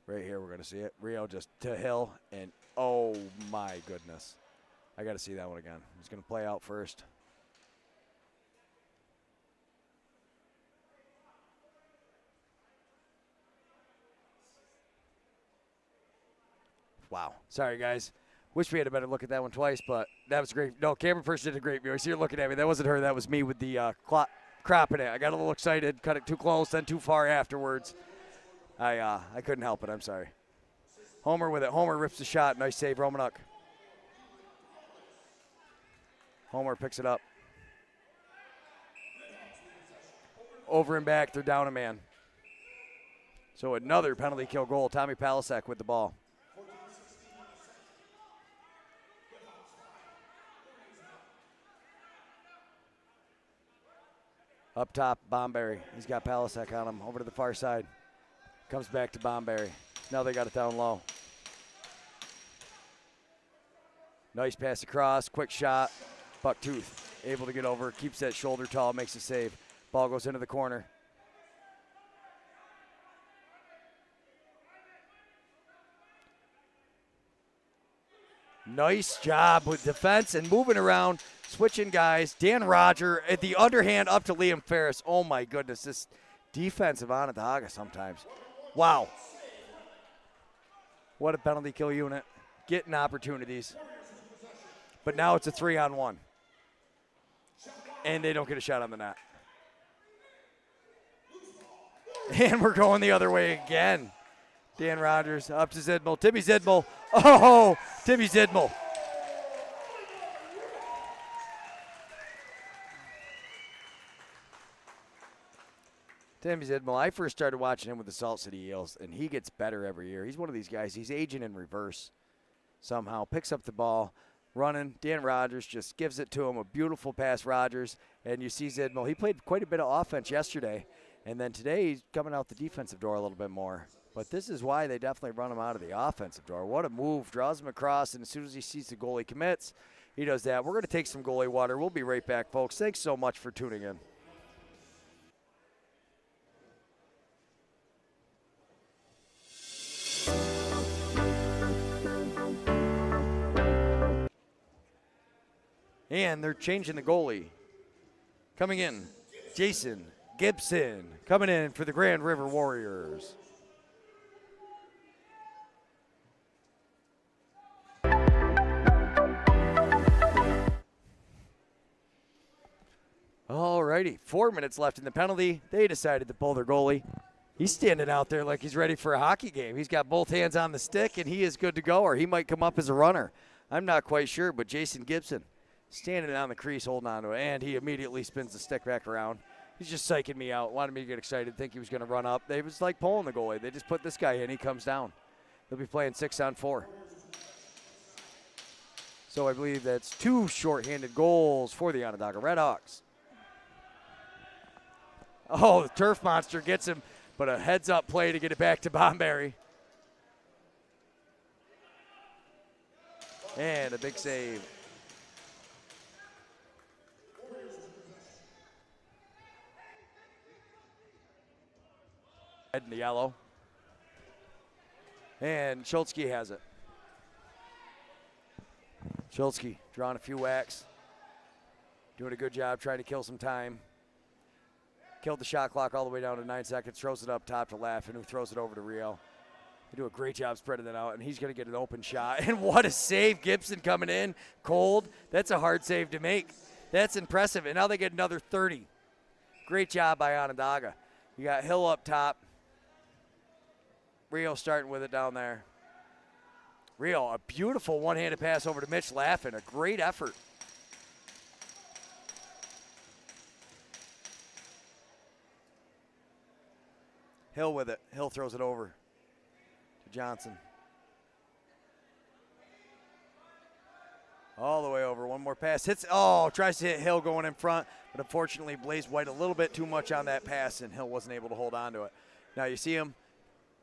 Speaker 1: Right here, we're going to see it. Rio just to Hill, and oh my goodness. I got to see that one again. He's going to play out first. Wow. Sorry, guys. Wish we had a better look at that one twice, but that was great. No, camera person did a great view. I see you're looking at me. That wasn't her. That was me with the cropping it. I got a little excited, cut it too close, then too far afterwards. I couldn't help it. I'm sorry. Homer with it. Homer rips the shot. Nice save, Romanuk. Homer picks it up. Over and back. They're down a man. So another penalty kill goal. Tommy Palasek with the ball. Up top, Bomberry. He's got Palasek on him. Over to the far side. Comes back to Bomberry. Now they got it down low. Nice pass across. Quick shot. Bucktooth able to get over. Keeps that shoulder tall. Makes a save. Ball goes into the corner. Nice job with defense and moving around, switching guys. Dan Roger at the underhand up to Liam Ferris. Oh my goodness, this defense of Onondaga sometimes. Wow. What a penalty kill unit. Getting opportunities. But now it's a 3-on-1. And they don't get a shot on the net. And we're going the other way again. Dan Rogers up to Zidmel. Timmy Zidmel. Oh, Timmy Zidmel. Timmy Zidmel, I first started watching him with the Salt City Eels, and he gets better every year. He's one of these guys. He's aging in reverse somehow. Picks up the ball, running. Dan Rogers just gives it to him. A beautiful pass, Rogers. And you see Zidmel. He played quite a bit of offense yesterday. And then today he's coming out the defensive door a little bit more. But this is why they definitely run him out of the offensive door. What a move. Draws him across, and as soon as he sees the goalie commits, he does that. We're going to take some goalie water. We'll be right back, folks. Thanks so much for tuning in. And they're changing the goalie. Coming in, Jason Gibson. Coming in for the Grand River Warriors. All righty, 4 minutes left in the penalty. They decided to pull their goalie. He's standing out there like he's ready for a hockey game. He's got both hands on the stick, and he is good to go, or he might come up as a runner. I'm not quite sure, but Jason Gibson standing on the crease, holding on to it, and he immediately spins the stick back around. He's just psyching me out, wanted me to get excited, think he was going to run up. They was like pulling the goalie. They just put this guy in, he comes down. They'll be playing 6-on-4. So I believe that's 2 shorthanded goals for the Onondaga Redhawks. Oh, the turf monster gets him, but a heads-up play to get it back to Bomberry. And a big save. Red and the yellow. And Schultzke has it. Schultzke drawing a few whacks. Doing a good job trying to kill some time. Killed the shot clock all the way down to 9 seconds. Throws it up top to Laffin, who throws it over to Rio. They do a great job spreading it out, and he's going to get an open shot. And what a save. Gibson coming in cold. That's a hard save to make. That's impressive. And now they get another 30. Great job by Onondaga. You got Hill up top. Rio starting with it down there. Rio, a beautiful one-handed pass over to Mitch Laffin. A great effort. Hill with it. Hill throws it over to Johnson. All the way over. One more pass. Hits. Oh, tries to hit Hill going in front, but unfortunately Blaze White a little bit too much on that pass, and Hill wasn't able to hold on to it. Now you see him.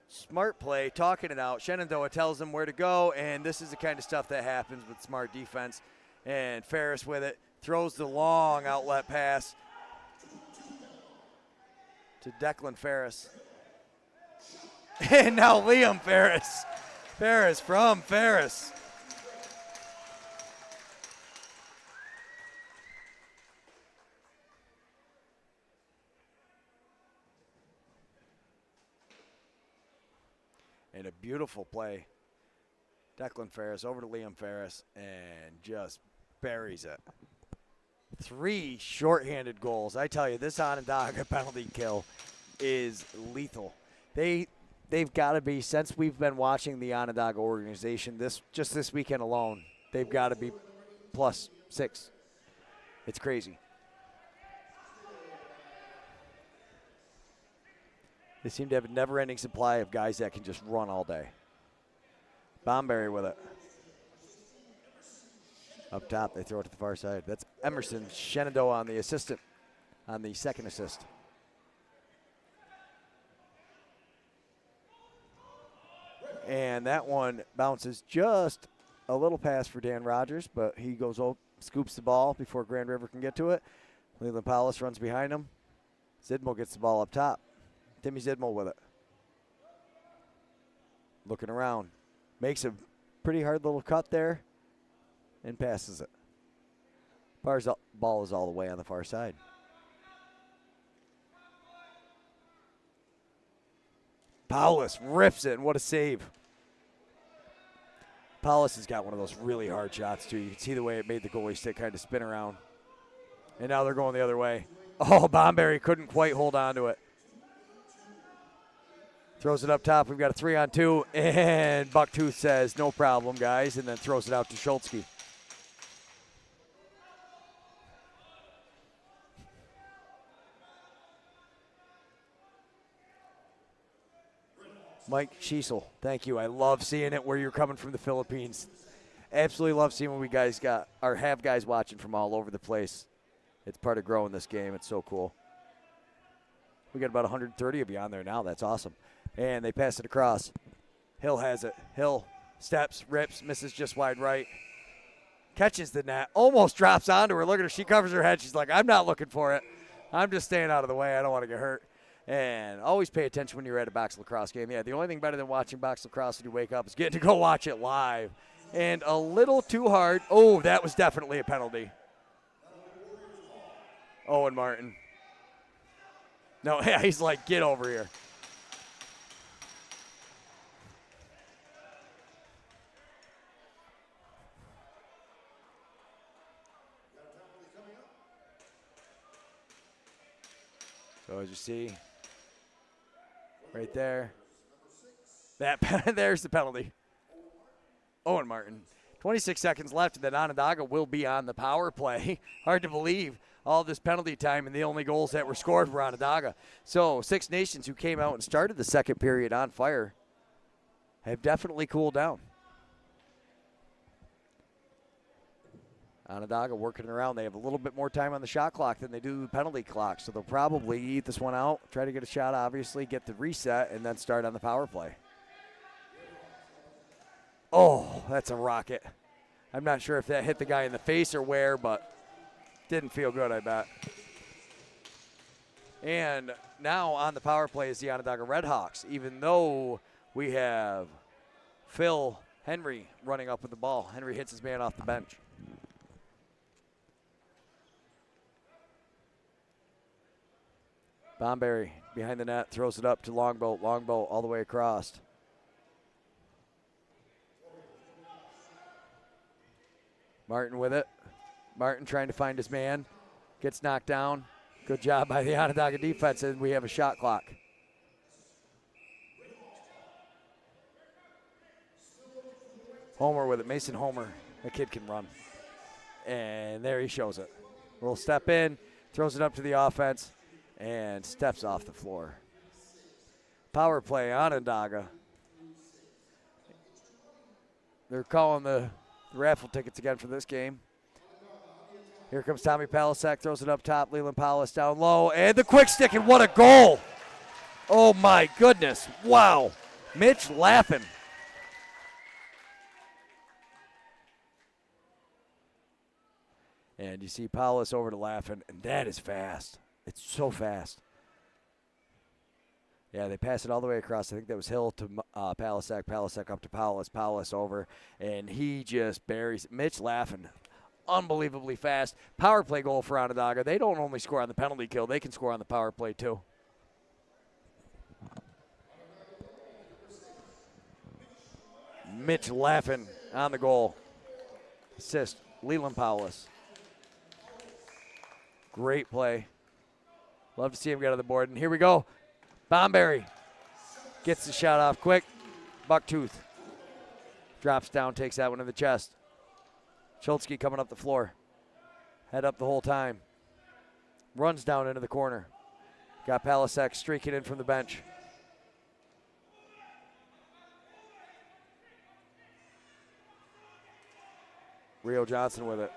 Speaker 1: Smart play, talking it out. Shenandoah tells him where to go, and this is the kind of stuff that happens with smart defense. And Ferris with it. Throws the long outlet pass to Declan Ferris. And now Liam Ferris. Ferris from Ferris. And a beautiful play. Declan Ferris over to Liam Ferris and just buries it. 3 shorthanded goals. I tell you, this Onondaga penalty kill is lethal. They've got to be, since we've been watching the Onondaga organization, just this weekend alone, they've got to be +6. It's crazy. They seem to have a never-ending supply of guys that can just run all day. Bomberry with it. Up top, they throw it to the far side. That's Emerson Shenandoah on the assistant, on the second assist. And that one bounces just a little pass for Dan Rogers, but he goes up, scoops the ball before Grand River can get to it. Leland Paulus runs behind him. Zidmel gets the ball up top. Timmy Zidmel with it. Looking around. Makes a pretty hard little cut there and passes it. Ball is all the way on the far side. Paulus rips it, and what a save. Paulus has got one of those really hard shots, too. You can see the way it made the goalie stick kind of spin around. And now they're going the other way. Oh, Bomberry couldn't quite hold on to it. Throws it up top. We've got a 3-on-2, and Bucktooth says, no problem, guys, and then throws it out to Schultzke. Mike Schiesel, thank you. I love seeing it where you're coming from the Philippines. Absolutely love seeing when we guys have guys watching from all over the place. It's part of growing this game. It's so cool. We got about 130 of you on there now. That's awesome. And they pass it across. Hill has it. Hill steps, rips, misses just wide right. Catches the net. Almost drops onto her. Look at her. She covers her head. She's like, I'm not looking for it. I'm just staying out of the way. I don't want to get hurt. And always pay attention when you're at a box lacrosse game. Yeah, the only thing better than watching box lacrosse when you wake up is getting to go watch it live. And a little too hard. Oh, that was definitely a penalty. Owen Martin. No, yeah, he's like, get over here. So as you see, right there, there's the penalty. Owen Martin. 26 seconds left, and then Onondaga will be on the power play. Hard to believe all this penalty time and the only goals that were scored for Onondaga. So Six Nations, who came out and started the second period on fire, have definitely cooled down. Onondaga working around. They have a little bit more time on the shot clock than they do the penalty clock, so they'll probably eat this one out, try to get a shot, obviously, get the reset, and then start on the power play. Oh, that's a rocket. I'm not sure if that hit the guy in the face or where, but didn't feel good, I bet. And now on the power play is the Onondaga Redhawks, even though we have Phil Henry running up with the ball. Henry hits his man off the bench. Bomberry behind the net, throws it up to Longboat. Longboat all the way across. Martin with it. Martin trying to find his man. Gets knocked down. Good job by the Onondaga defense, and we have a shot clock. Homer with it. Mason Homer. That kid can run. And there he shows it. Little step in, throws it up to the offense, and steps off the floor. Power play, Onondaga. They're calling the raffle tickets again for this game. Here comes Tommy Palisak, throws it up top. Leland Paulus down low, and the quick stick, and what a goal! Oh my goodness, wow. Mitch laughing. And you see Paulus over to Laughing, and that is fast. It's so fast. Yeah, they pass it all the way across. I think that was Hill to Palasek, Palasek up to Powless, Powless over, and he just buries it. Mitch laughing unbelievably fast. Power play goal for Onondaga. They don't only score on the penalty kill, they can score on the power play too. Mitch laughing on the goal. Assist, Leland Powless. Great play. Love to see him get on the board. And here we go. Bomberry gets the shot off quick. Bucktooth drops down, takes that one in the chest. Schultzke coming up the floor. Head up the whole time. Runs down into the corner. Got Palasek streaking in from the bench. Rio Johnson with it.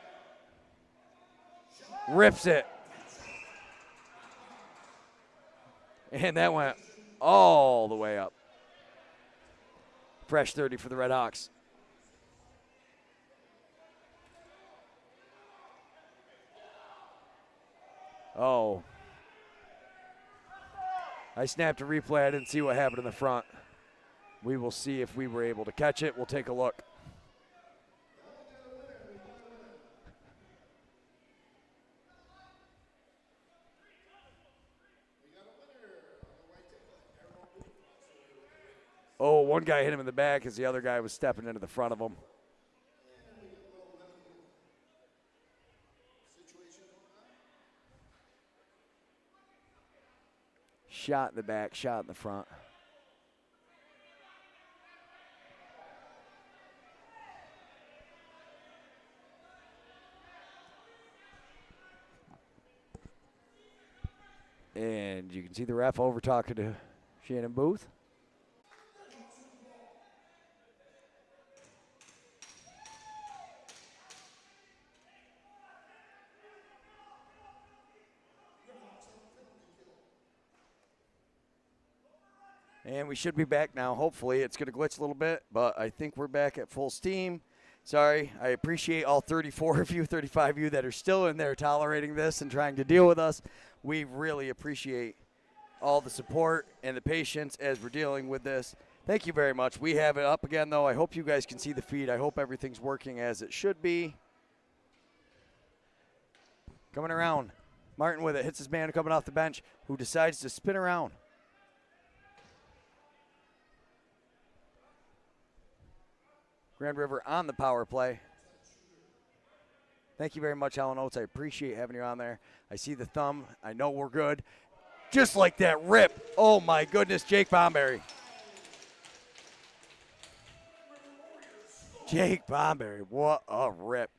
Speaker 1: Rips it. And that went all the way up. Fresh 30 for the Redhawks. Oh. I snapped a replay. I didn't see what happened in the front. We will see if we were able to catch it. We'll take a look. Oh, one guy hit him in the back as the other guy was stepping into the front of him. Shot in the back, shot in the front. And you can see the ref over talking to Shannon Booth. And we should be back now. Hopefully, it's going to glitch a little bit, but I think we're back at full steam. Sorry, I appreciate all 34 of you, 35 of you that are still in there tolerating this and trying to deal with us. We really appreciate all the support and the patience as we're dealing with this. Thank you very much. We have it up again, though. I hope you guys can see the feed. I hope everything's working as it should be. Coming around. Martin with it. Hits his man coming off the bench, who decides to spin around. Grand River on the power play. Thank you very much, Alan Oates. I appreciate having you on there. I see the thumb. I know we're good. Just like that rip. Oh, my goodness, Jake Bomberry. Jake Bomberry, what a rip.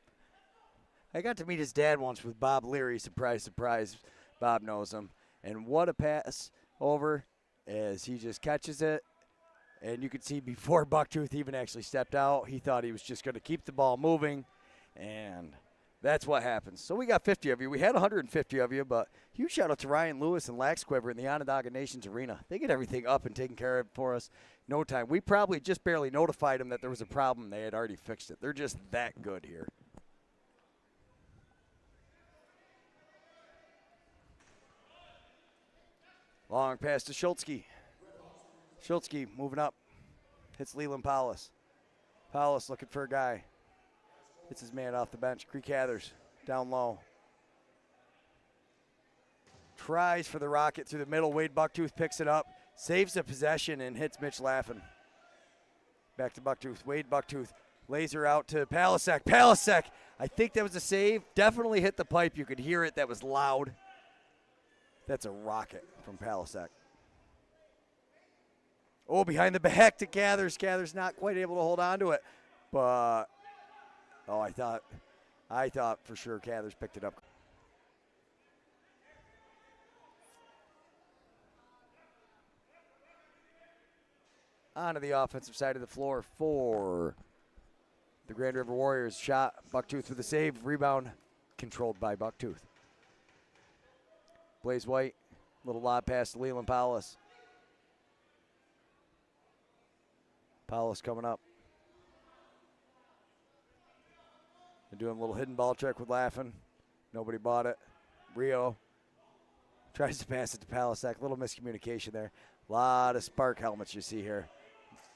Speaker 1: I got to meet his dad once with Bob Leary. Surprise, surprise. Bob knows him. And what a pass over as he just catches it. And you could see before Bucktooth even actually stepped out, he thought he was just going to keep the ball moving. And that's what happens. So we got 50 of you. We had 150 of you, but huge shout out to Ryan Lewis and Lax Quiver in the Onondaga Nations Arena. They get everything up and taken care of for us. No time. We probably just barely notified them that there was a problem. They had already fixed it. They're just that good here. Long pass to Schultzke. Schultzke moving up. Hits Leland Powless. Powless looking for a guy. Hits his man off the bench. Creek Hathers down low. Tries for the rocket through the middle. Wade Bucktooth picks it up. Saves the possession and hits Mitch laughing. Back to Bucktooth. Wade Bucktooth. Laser out to Palasek. Palasek. I think that was a save. Definitely hit the pipe. You could hear it. That was loud. That's a rocket from Palasek. Oh, behind the back to Gathers. Gathers not quite able to hold on to it. But, oh, I thought for sure Gathers picked it up. Onto the offensive side of the floor for the Grand River Warriors. Shot, Bucktooth with a save. Rebound controlled by Bucktooth. Blaze White, little lob pass to Leland Powless. Powless coming up. They're doing a little hidden ball trick with Laughing. Nobody bought it. Rio tries to pass it to Palasek. Little miscommunication there. A lot of Spark helmets you see here.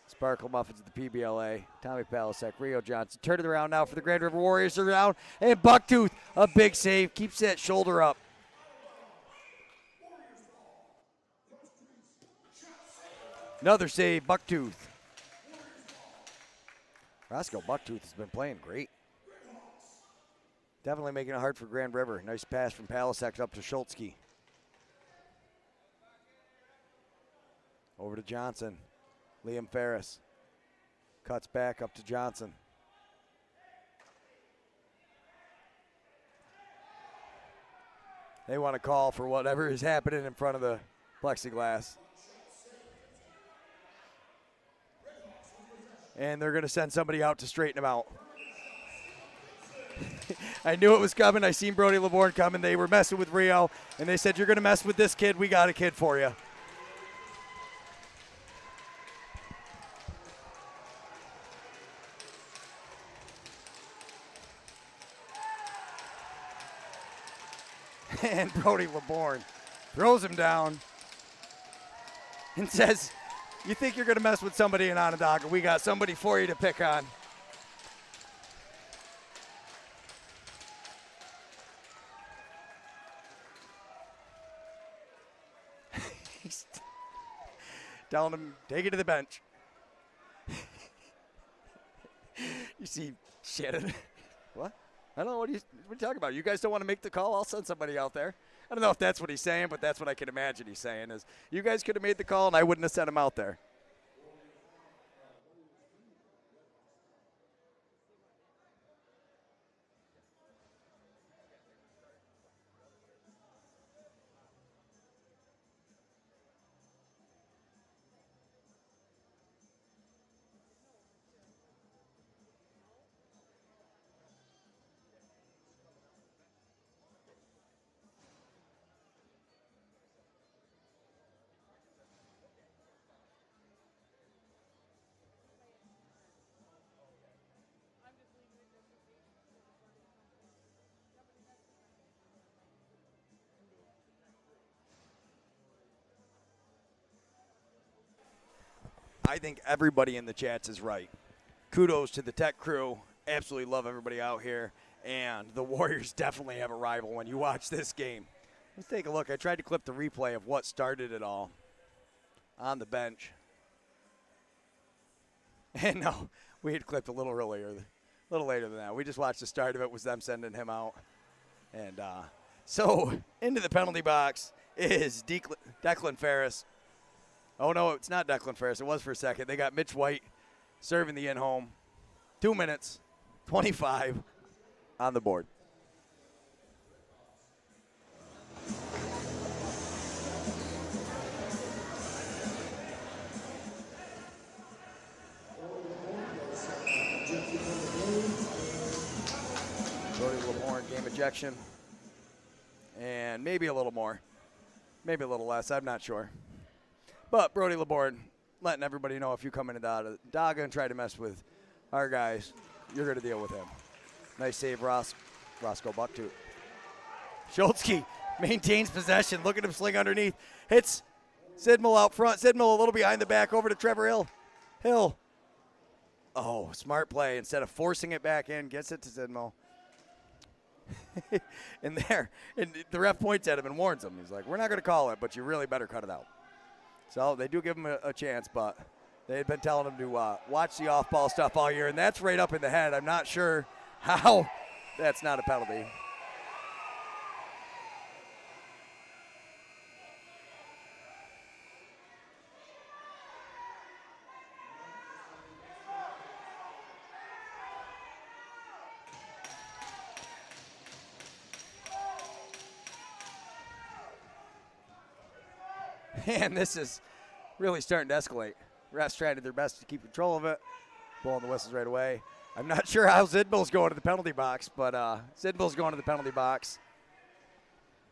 Speaker 1: Sparkle Muffins at the PBLA. Tommy Palasek, Rio Johnson. Turn it around now for the Grand River Warriors around. And Bucktooth, a big save. Keeps that shoulder up. Another save, Bucktooth. Roscoe Bucktooth has been playing great. Definitely making it hard for Grand River. Nice pass from Palasek up to Schultzke. Over to Johnson. Liam Ferris. Cuts back up to Johnson. They want to call for whatever is happening in front of the plexiglass. And they're going to send somebody out to straighten him out. I knew it was coming. I seen Brody LeBourne coming. They were messing with Rio, and they said, you're going to mess with this kid. We got a kid for you. And Brody LeBourne throws him down and says, you think you're going to mess with somebody in Onondaga? We got somebody for you to pick on. He's telling him, take it to the bench. You see Shannon. What? I don't know what are you talking about. You guys don't want to make the call? I'll send somebody out there. I don't know if that's what he's saying, but that's what I can imagine he's saying is, you guys could have made the call and I wouldn't have sent him out there. I think everybody in the chats is right. Kudos to the tech crew. Absolutely love everybody out here. And the Warriors definitely have a rival when you watch this game. Let's take a look. I tried to clip the replay of what started it all on the bench. And no, we had clipped a little earlier, a little later than that. We just watched the start of it was them sending him out. And so into the penalty box is Declan Ferris. Oh, no, it's not Declan Ferris. It was for a second. They got Mitch White serving the in-home. 2 minutes, 25 on the board. Brody LeBourne, game ejection. And maybe a little more. Maybe a little less. I'm not sure. But Brody LeBourne letting everybody know if you come into Onondaga and try to mess with our guys, you're going to deal with him. Nice save, Roscoe Bucktooth. Schultzke maintains possession. Look at him sling underneath. Hits Sidmel out front. Sidmel a little behind the back over to Trevor Hill. Hill. Oh, smart play. Instead of forcing it back in, gets it to Sidmel. And the ref points at him and warns him. He's like, we're not going to call it, but you really better cut it out. So they do give him a chance, but they had been telling him to watch the off-ball stuff all year, and that's right up in the head. I'm not sure how that's not a penalty. And this is really starting to escalate. Refs trying their best to keep control of it. Blowing the whistles right away. I'm not sure how Zidmel's going to the penalty box, but Zidmel's going to the penalty box.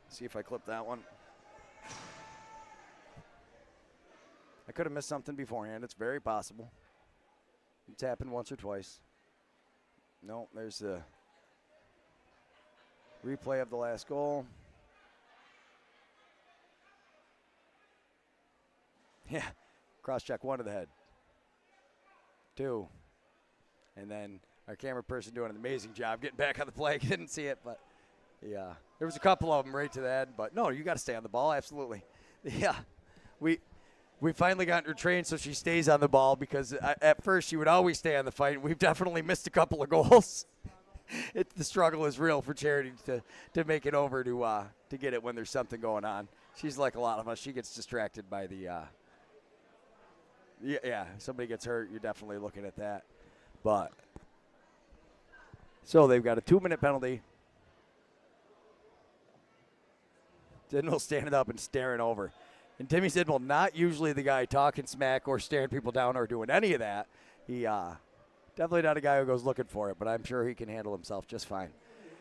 Speaker 1: See if I clip that one. I could have missed something beforehand. It's very possible. It's happened once or twice. No, there's the replay of the last goal. Yeah, cross check 1 to the head. 2. And then our camera person doing an amazing job getting back on the play. Didn't see it, but yeah. There was a couple of them right to the head, but no, you got to stay on the ball, absolutely. Yeah, we finally got her trained so she stays on the ball because at first she would always stay on the fight. We've definitely missed a couple of goals. The struggle is real for Charity to make it over to get it when there's something going on. She's like a lot of us. She gets distracted by the somebody gets hurt, you're definitely looking at that. But so they've got a 2-minute penalty. Zidmel standing up and staring over. And Timmy Zidmel, not usually the guy talking smack or staring people down or doing any of that. He definitely not a guy who goes looking for it, but I'm sure he can handle himself just fine.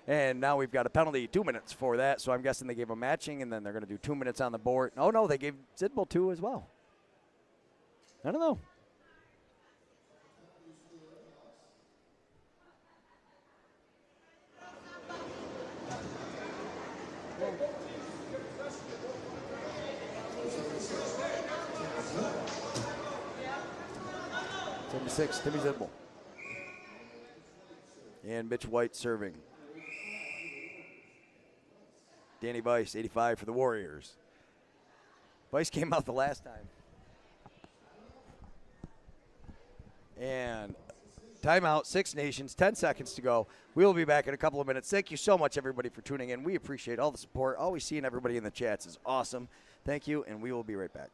Speaker 1: And now we've got a penalty, 2 minutes for that, so I'm guessing they gave him matching, and then they're going to do 2 minutes on the board. Oh, no, they gave Zidmel 2 as well. I don't know. Timmy 6, Timmy Zidmel. And Mitch White serving. Danny Weiss, 85 for the Warriors. Weiss came out the last time. And timeout, 6 Nations, 10 seconds to go. We will be back in a couple of minutes. Thank you so much, everybody, for tuning in. We appreciate all the support. Always seeing everybody in the chats is awesome. Thank you, and we will be right back.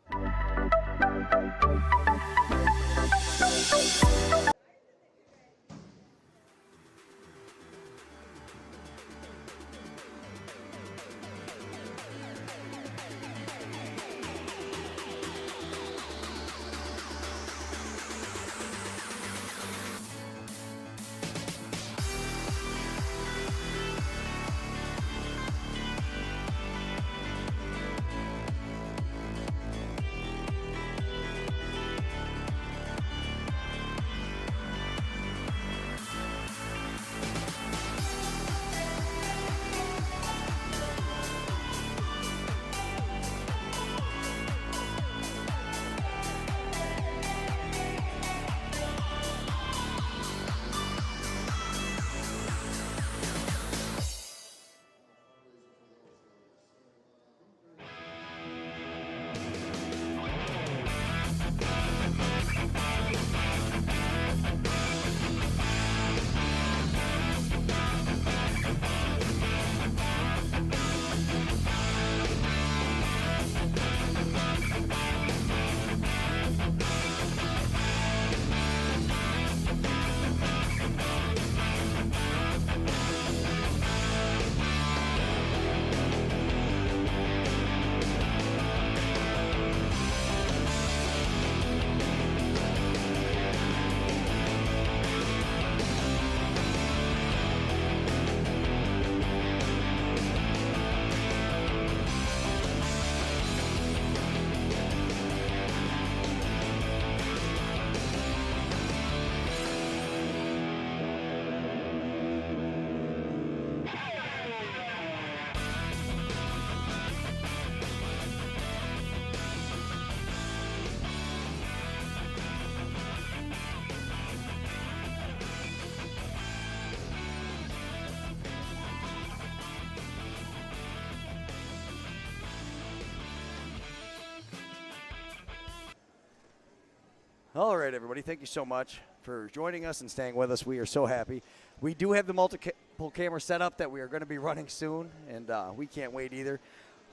Speaker 1: All right, everybody, thank you so much for joining us and staying with us. We are so happy. We do have the multiple camera setup that we are going to be running soon, and we can't wait either.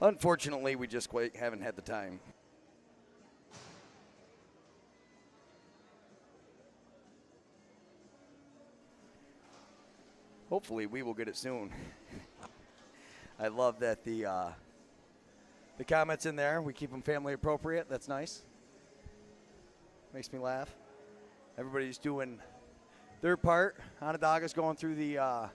Speaker 1: Unfortunately, we just quite haven't had the time. Hopefully, we will get it soon. I love that the comments in there, we keep them family appropriate. That's nice. Makes me laugh. Everybody's doing their part. Onondaga's going through the, not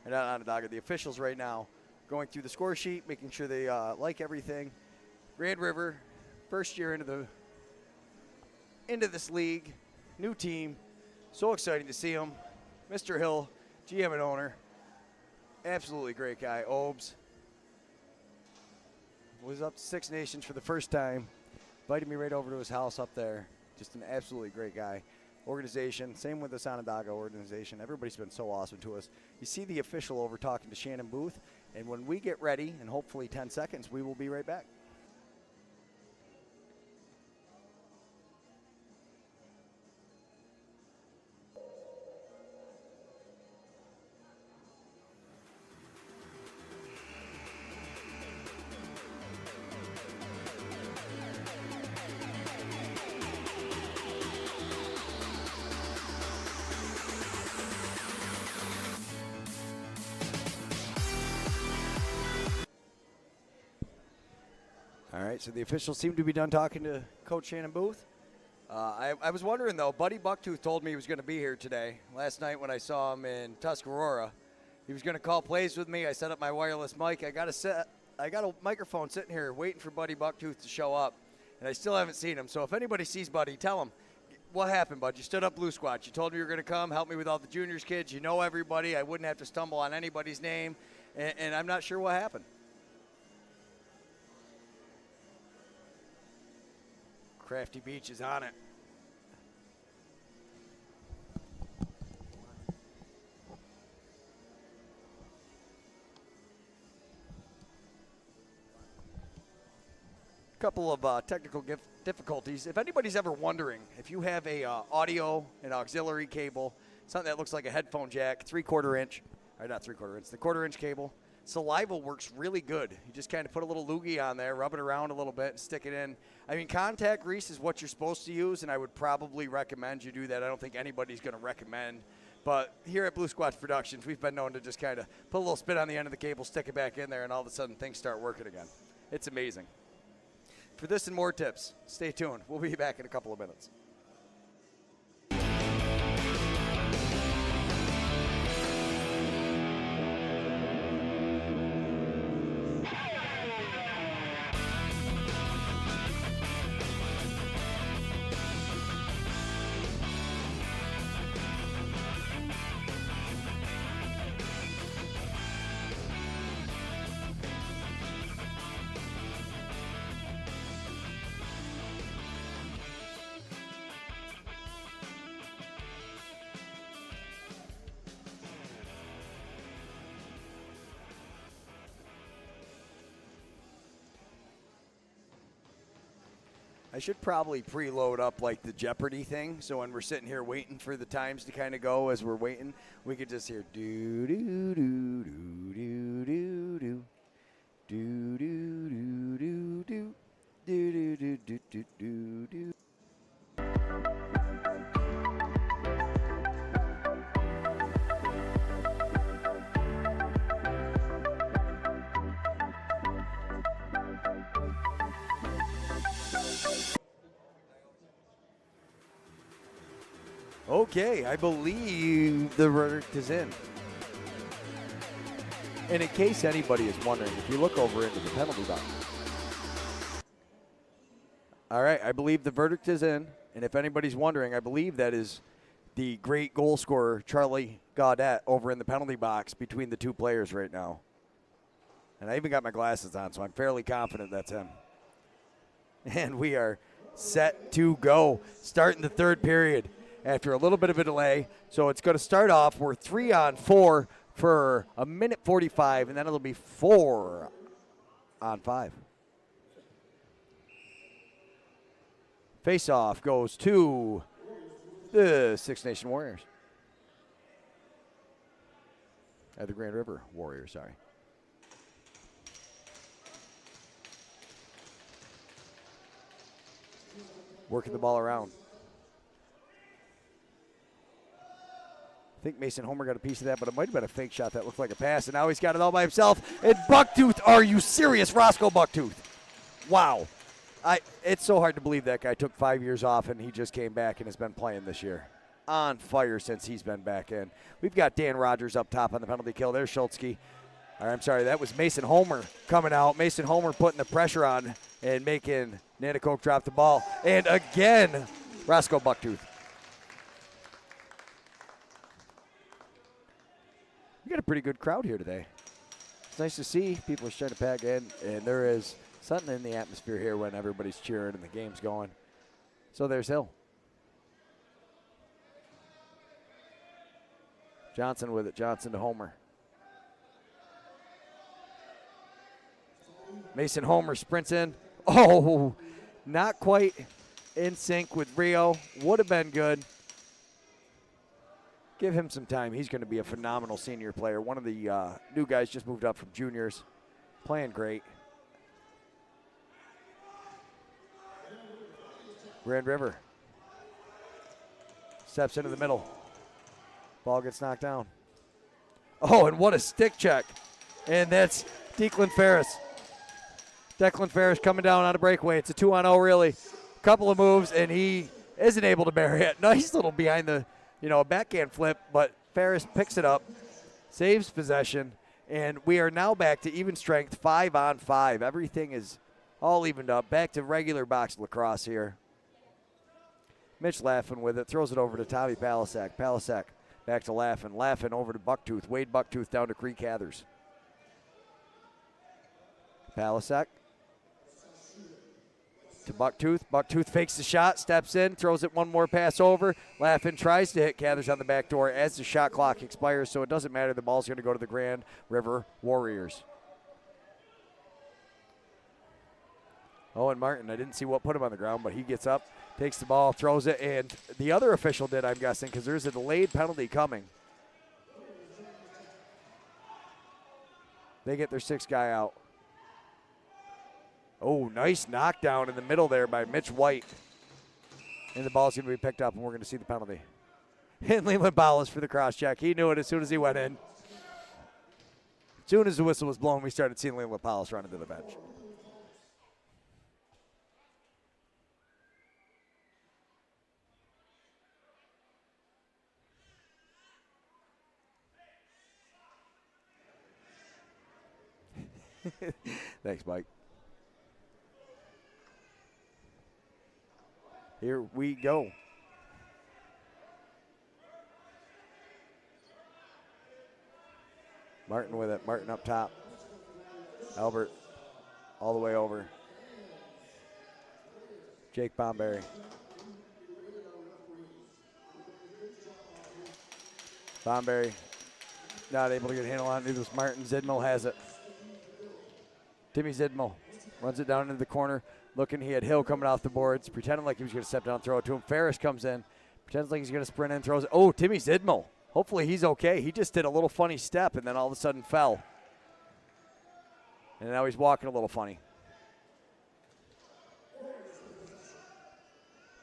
Speaker 1: Onondaga, the officials right now, going through the score sheet, making sure they like everything. Grand River, first year into this league, new team. So exciting to see him. Mr. Hill, GM and owner, absolutely great guy. Obes was up to 6 Nations for the first time. Invited me right over to his house up there. Just an absolutely great guy. Organization, same with this Onondaga organization. Everybody's been so awesome to us. You see the official over talking to Shannon Booth, and when we get ready, in hopefully 10 seconds, we will be right back. All right, so the officials seem to be done talking to Coach Shannon Booth. I was wondering, though, Buddy Bucktooth told me he was going to be here today. Last night when I saw him in Tuscarora, he was going to call plays with me. I set up my wireless mic. I got a microphone sitting here waiting for Buddy Bucktooth to show up, and I still haven't seen him. So if anybody sees Buddy, tell him, what happened, bud? You stood up Blue Squatch. You told me you were going to come, help me with all the juniors kids. You know everybody. I wouldn't have to stumble on anybody's name, and I'm not sure what happened. Crafty Beach is on it. Couple of technical difficulties. If anybody's ever wondering, if you have a audio and auxiliary cable, something that looks like a headphone jack, 3/4 inch, or not 3/4 inch, the 1/4 inch cable, saliva works really good. You just kind of put a little loogie on there, rub it around a little bit, and stick it in. I mean, contact grease is what you're supposed to use, and I would probably recommend you do that. I don't think anybody's going to recommend. But here at Blue Squatch Productions, we've been known to just kind of put a little spit on the end of the cable, stick it back in there, and all of a sudden things start working again. It's amazing. For this and more tips, stay tuned. We'll be back in a couple of minutes. I should probably preload up like the Jeopardy thing, so when we're sitting here waiting for the times to kind of go as we're waiting, we could just hear do do do do do do do do do do do do do do do do do. Okay, I believe the verdict is in. And in case anybody is wondering, if you look over into the penalty box. All right, I believe the verdict is in. And if anybody's wondering, I believe that is the great goal scorer, Charlie Gaudette, over in the penalty box between the two players right now. And I even got my glasses on, so I'm fairly confident that's him. And we are set to go, starting the third period after a little bit of a delay. So it's going to start off, we're 3-on-4 for a minute 45, and then it'll be 4-on-5. Face-off goes to the Six Nation Warriors. The Grand River Warriors, sorry. Working the ball around. I think Mason Homer got a piece of that, but it might have been a fake shot that looked like a pass, and now he's got it all by himself. And Bucktooth, are you serious? Roscoe Bucktooth. Wow. It's so hard to believe that guy took 5 years off, and he just came back and has been playing this year. On fire since he's been back in. We've got Dan Rogers up top on the penalty kill. There's Schultzke. I'm sorry, that was Mason Homer coming out. Mason Homer putting the pressure on and making Nanticoke drop the ball. And again, Roscoe Bucktooth. We got a pretty good crowd here today. It's nice to see people are starting to pack in, and there is Something in the atmosphere here when everybody's cheering and the game's going. So there's Hill. Johnson with it. Johnson to Homer. Mason Homer sprints in. Oh, not quite in sync with Rio. Would have been good. Give him some time. He's going to be a phenomenal senior player. One of the new guys just moved up from juniors. Playing great. Grand River. Steps into the middle. Ball gets knocked down. Oh, and what a stick check. And that's Declan Ferris. Declan Ferris coming down on a breakaway. It's a 2-on-0 really. Couple of moves, and he isn't able to bury it. Nice little behind the, backhand flip, but Ferris picks it up, saves possession, and we are now back to even strength, 5-on-5. Everything is all evened up. Back to regular box lacrosse here. Mitch Laffin with it, throws it over to Tommy Palisak. Palisak back to Laffin. Laffin over to Bucktooth. Wade Bucktooth down to Creek Cathers. Palisak to Bucktooth. Bucktooth fakes the shot, steps in, throws it one more pass over. Laffin tries to hit Cathers on the back door as the shot clock expires, so it doesn't matter. The ball's going to go to the Grand River Warriors. Owen Martin, I didn't see what put him on the ground, but he gets up, takes the ball, throws it, and the other official did, I'm guessing, because there's a delayed penalty coming. They get their sixth guy out. Oh, nice knockdown in the middle there by Mitch White. And the ball's going to be picked up, and we're going to see the penalty. And Leland Bowles for the cross-check. He knew it as soon as he went in. As soon as the whistle was blown, we started seeing Leland Bowles run into the bench. Thanks, Mike. Here we go. Martin with it. Martin up top. Albert all the way over. Jake Bomberry. Bomberry not able to get a handle on it. Neither was Martin. Zidmel has it. Timmy Zidmel runs it down into the corner. Looking, he had Hill coming off the boards, pretending like he was going to step down and throw it to him. Ferris comes in, pretends like he's going to sprint in, throws it. Oh, Timmy Zidmel. Hopefully he's okay. He just did a little funny step and then all of a sudden fell. And now he's walking a little funny.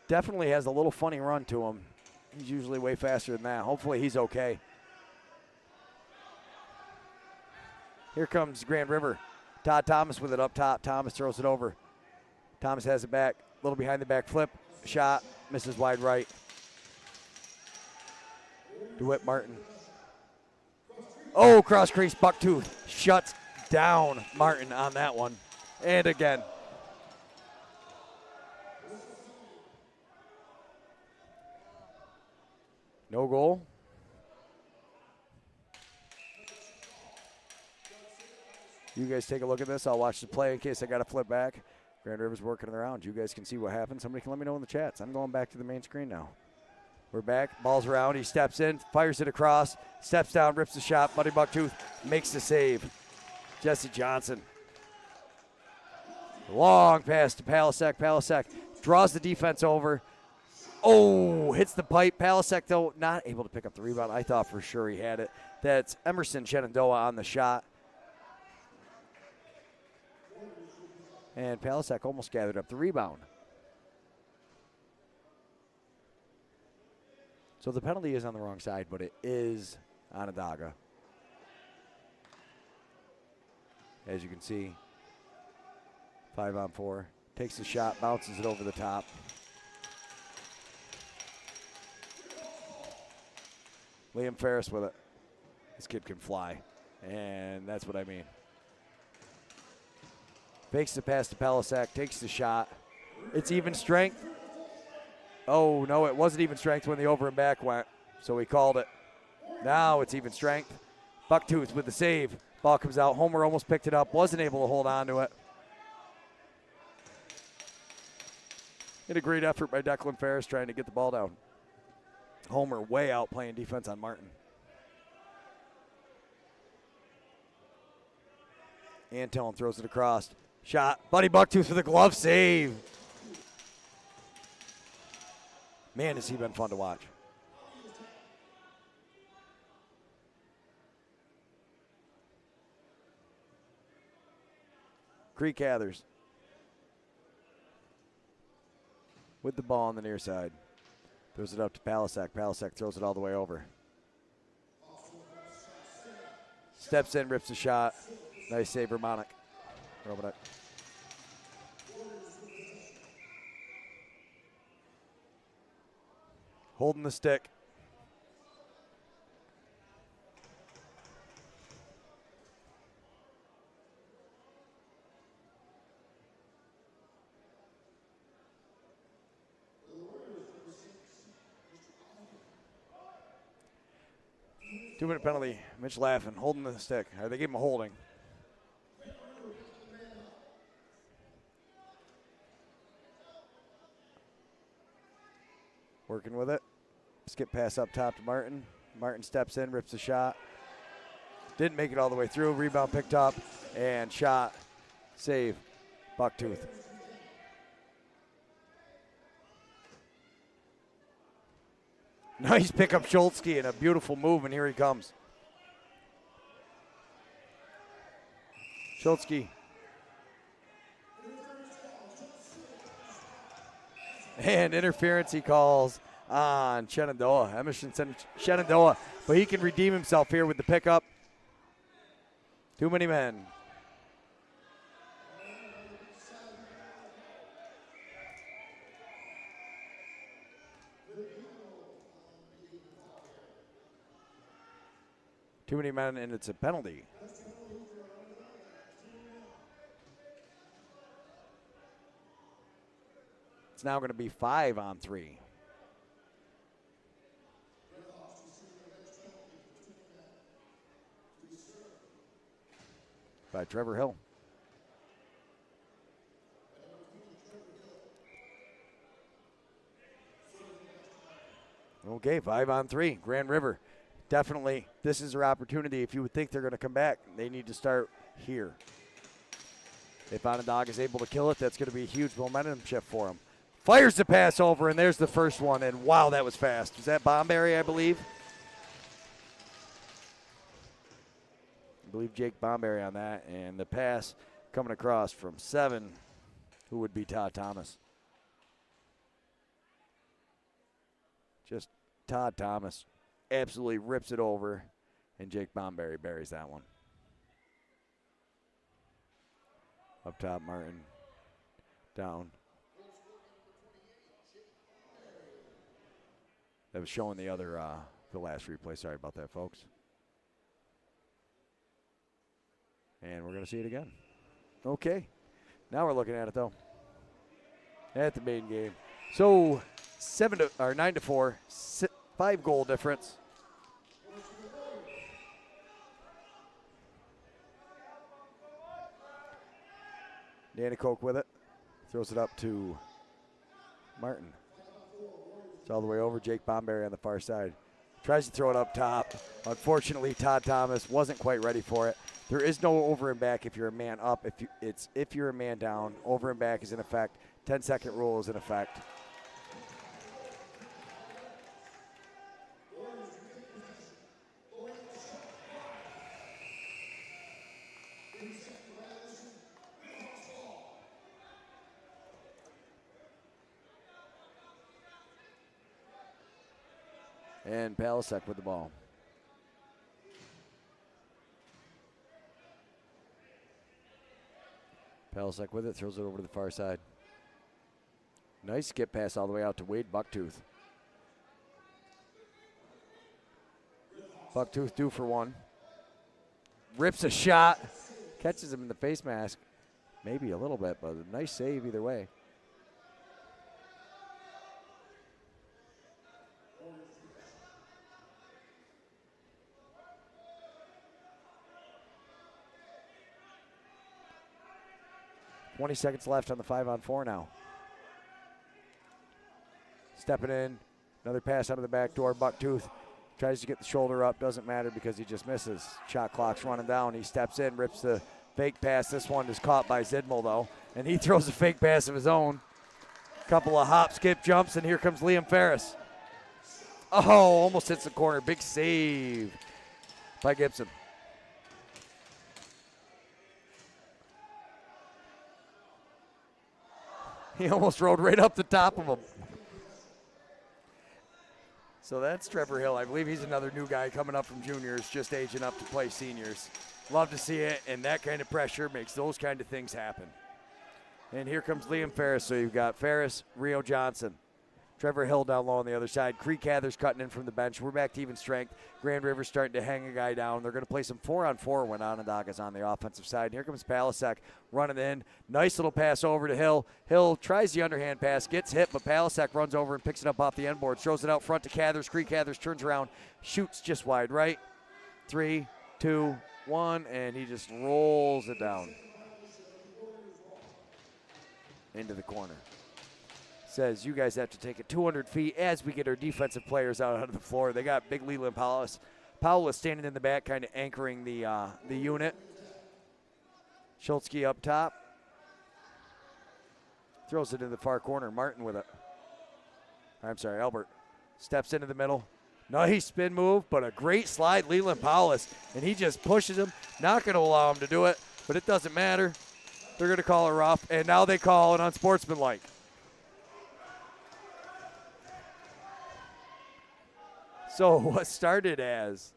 Speaker 1: Definitely has a little funny run to him. He's usually way faster than that. Hopefully he's okay. Here comes Grand River. Todd Thomas with it up top. Thomas throws it over. Thomas has it back. A little behind the back flip. Shot. Misses wide right. DeWitt Martin. Oh, cross crease. Bucktooth shuts down Martin on that one. And again. No goal. You guys take a look at this. I'll watch the play in case I got to flip back. Grand River's working it around. You guys can see what happens. Somebody can let me know in the chats. I'm going back to the main screen now. We're back. Ball's around. He steps in, fires it across, steps down, rips the shot. Buddy Bucktooth makes the save. Jesse Johnson. Long pass to Palisak. Palisak draws the defense over. Oh, hits the pipe. Palisak, though, not able to pick up the rebound. I thought for sure he had it. That's Emerson Shenandoah on the shot. And Palisak almost gathered up the rebound. So the penalty is on the wrong side, but it is Onondaga. As you can see, 5-on-4. Takes the shot, bounces it over the top. Liam Ferris with it. This kid can fly, and that's what I mean. Fakes the pass to Palisak, takes the shot. It's even strength. Oh, no, it wasn't even strength when the over and back went, so we called it. Now it's even strength. Bucktooth with the save. Ball comes out. Homer almost picked it up, wasn't able to hold on to it. And a great effort by Declan Ferris trying to get the ball down. Homer way out playing defense on Martin. Antone throws it across. Shot. Buddy Bucktooth with a glove save. Man, has he been fun to watch. Creek Gathers with the ball on the near side. Throws it up to Palasek. Palasek throws it all the way over. Steps in, rips a shot. Nice save, Romanek. Romanek. Holding the stick. Two-minute penalty. Mitch Laffin holding the stick. They gave him a holding. Working with it. Skip pass up top to Martin. Martin steps in, rips a shot. Didn't make it all the way through. Rebound picked up and shot. Save. Bucktooth. Nice pickup, Schultzke, and a beautiful move, and here he comes. Schultzke. And interference he calls on Shenandoah. Emerson Shenandoah, but he can redeem himself here with the pickup. Too many men. Too many men, and it's a penalty. It's now going to be 5-on-3. By Trevor Hill. Okay, 5-on-3. Grand River. Definitely, this is their opportunity. If you would think they're going to come back, they need to start here. If Onondaga is able to kill it, that's going to be a huge momentum shift for them. Fires the pass over, and there's the first one, and wow, that was fast. Was that Bomberry, I believe? I believe Jake Bomberry on that, and the pass coming across from 7, who would be Todd Thomas. Just Todd Thomas absolutely rips it over, and Jake Bomberry buries that one. Up top, Martin. Down. That was showing the other, the last replay. Sorry about that, folks. And we're going to see it again. Okay. Now we're looking at it, though. At the main game. So, 9-4, 5-goal difference. Danny Koch with it. Throws it up to Martin. It's all the way over. Jake Bomberry on the far side. Tries to throw it up top. Unfortunately, Todd Thomas wasn't quite ready for it. There is no over and back if you're a man up. If you're a man down, over and back is in effect. 10-second rule is in effect. And Palasek with the ball. Palasek with it, throws it over to the far side. Nice skip pass all the way out to Wade Bucktooth. Bucktooth due for one. Rips a shot. Catches him in the face mask. Maybe a little bit, but a nice save either way. .20 seconds left on the 5-on-4 now. Stepping in, another pass out of the back door. Bucktooth tries to get the shoulder up, doesn't matter because he just misses. Shot clock's running down. He steps in, rips the fake pass. This one is caught by Zidmel, though, and he throws a fake pass of his own. Couple of hop, skip, jumps, and here comes Liam Ferris. Oh, almost hits the corner. Big save by Gibson. He almost rode right up the top of him. So that's Trevor Hill. I believe he's another new guy coming up from juniors, just aging up to play seniors. Love to see it, and that kind of pressure makes those kind of things happen. And here comes Liam Ferris. So you've got Ferris, Rio Johnson, Trevor Hill down low on the other side. Creek Cather's cutting in from the bench. We're back to even strength. Grand River's starting to hang a guy down. They're going to play some 4-on-4 when Onondaga's on the offensive side. And here comes Palasek running in. Nice little pass over to Hill. Hill tries the underhand pass, gets hit, but Palasek runs over and picks it up off the end board. Throws it out front to Cathers. Creek Cathers turns around, shoots just wide right. 3, 2, 1, and he just rolls it down into the corner. Says you guys have to take it 200 feet as we get our defensive players out of the floor. They got big Leland Powell. Powell is standing in the back, kind of anchoring the unit. Schultzke up top. Throws it in the far corner. Martin with it. I'm sorry, Albert. Steps into the middle. Nice spin move, but a great slide, Leland Powell. And he just pushes him. Not going to allow him to do it, but it doesn't matter. They're going to call it rough, and now they call it unsportsmanlike. So what started as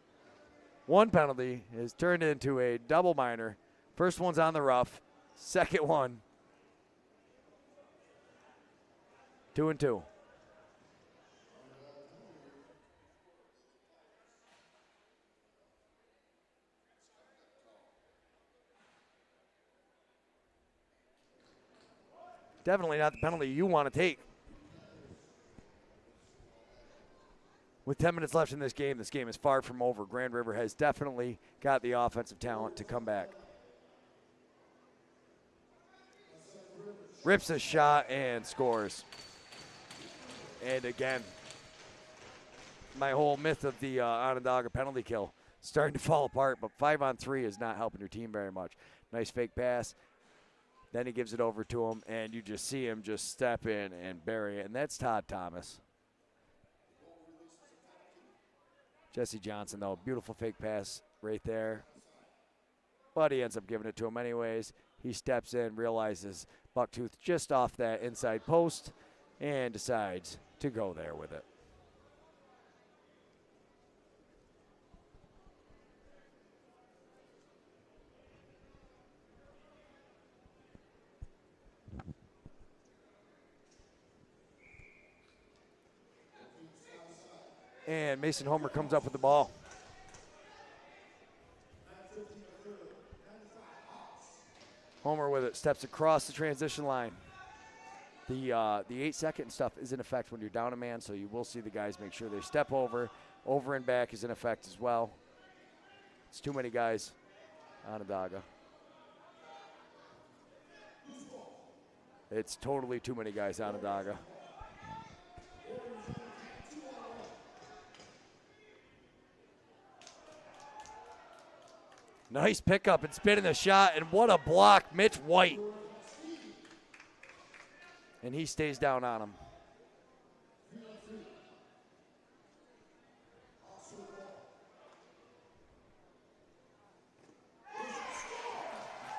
Speaker 1: one penalty is turned into a double minor. First one's on the rough. Second one, 2-2. Definitely not the penalty you want to take. With 10 minutes left in this game is far from over. Grand River has definitely got the offensive talent to come back. Rips a shot and scores. And again, my whole myth of the Onondaga penalty kill starting to fall apart, but 5-on-3 is not helping your team very much. Nice fake pass. Then he gives it over to him, and you just see him just step in and bury it, and that's Todd Thomas. Jesse Johnson, though, beautiful fake pass right there. But he ends up giving it to him anyways. He steps in, realizes Bucktooth just off that inside post, and decides to go there with it. And Mason Homer comes up with the ball. Homer with it, steps across the transition line. The 8-second stuff is in effect when you're down a man, so you will see the guys make sure they step over. Over and back is in effect as well. It's too many guys. Onondaga. It's totally too many guys, Onondaga. Nice pickup and spinning the shot, and what a block, Mitch White. And he stays down on him.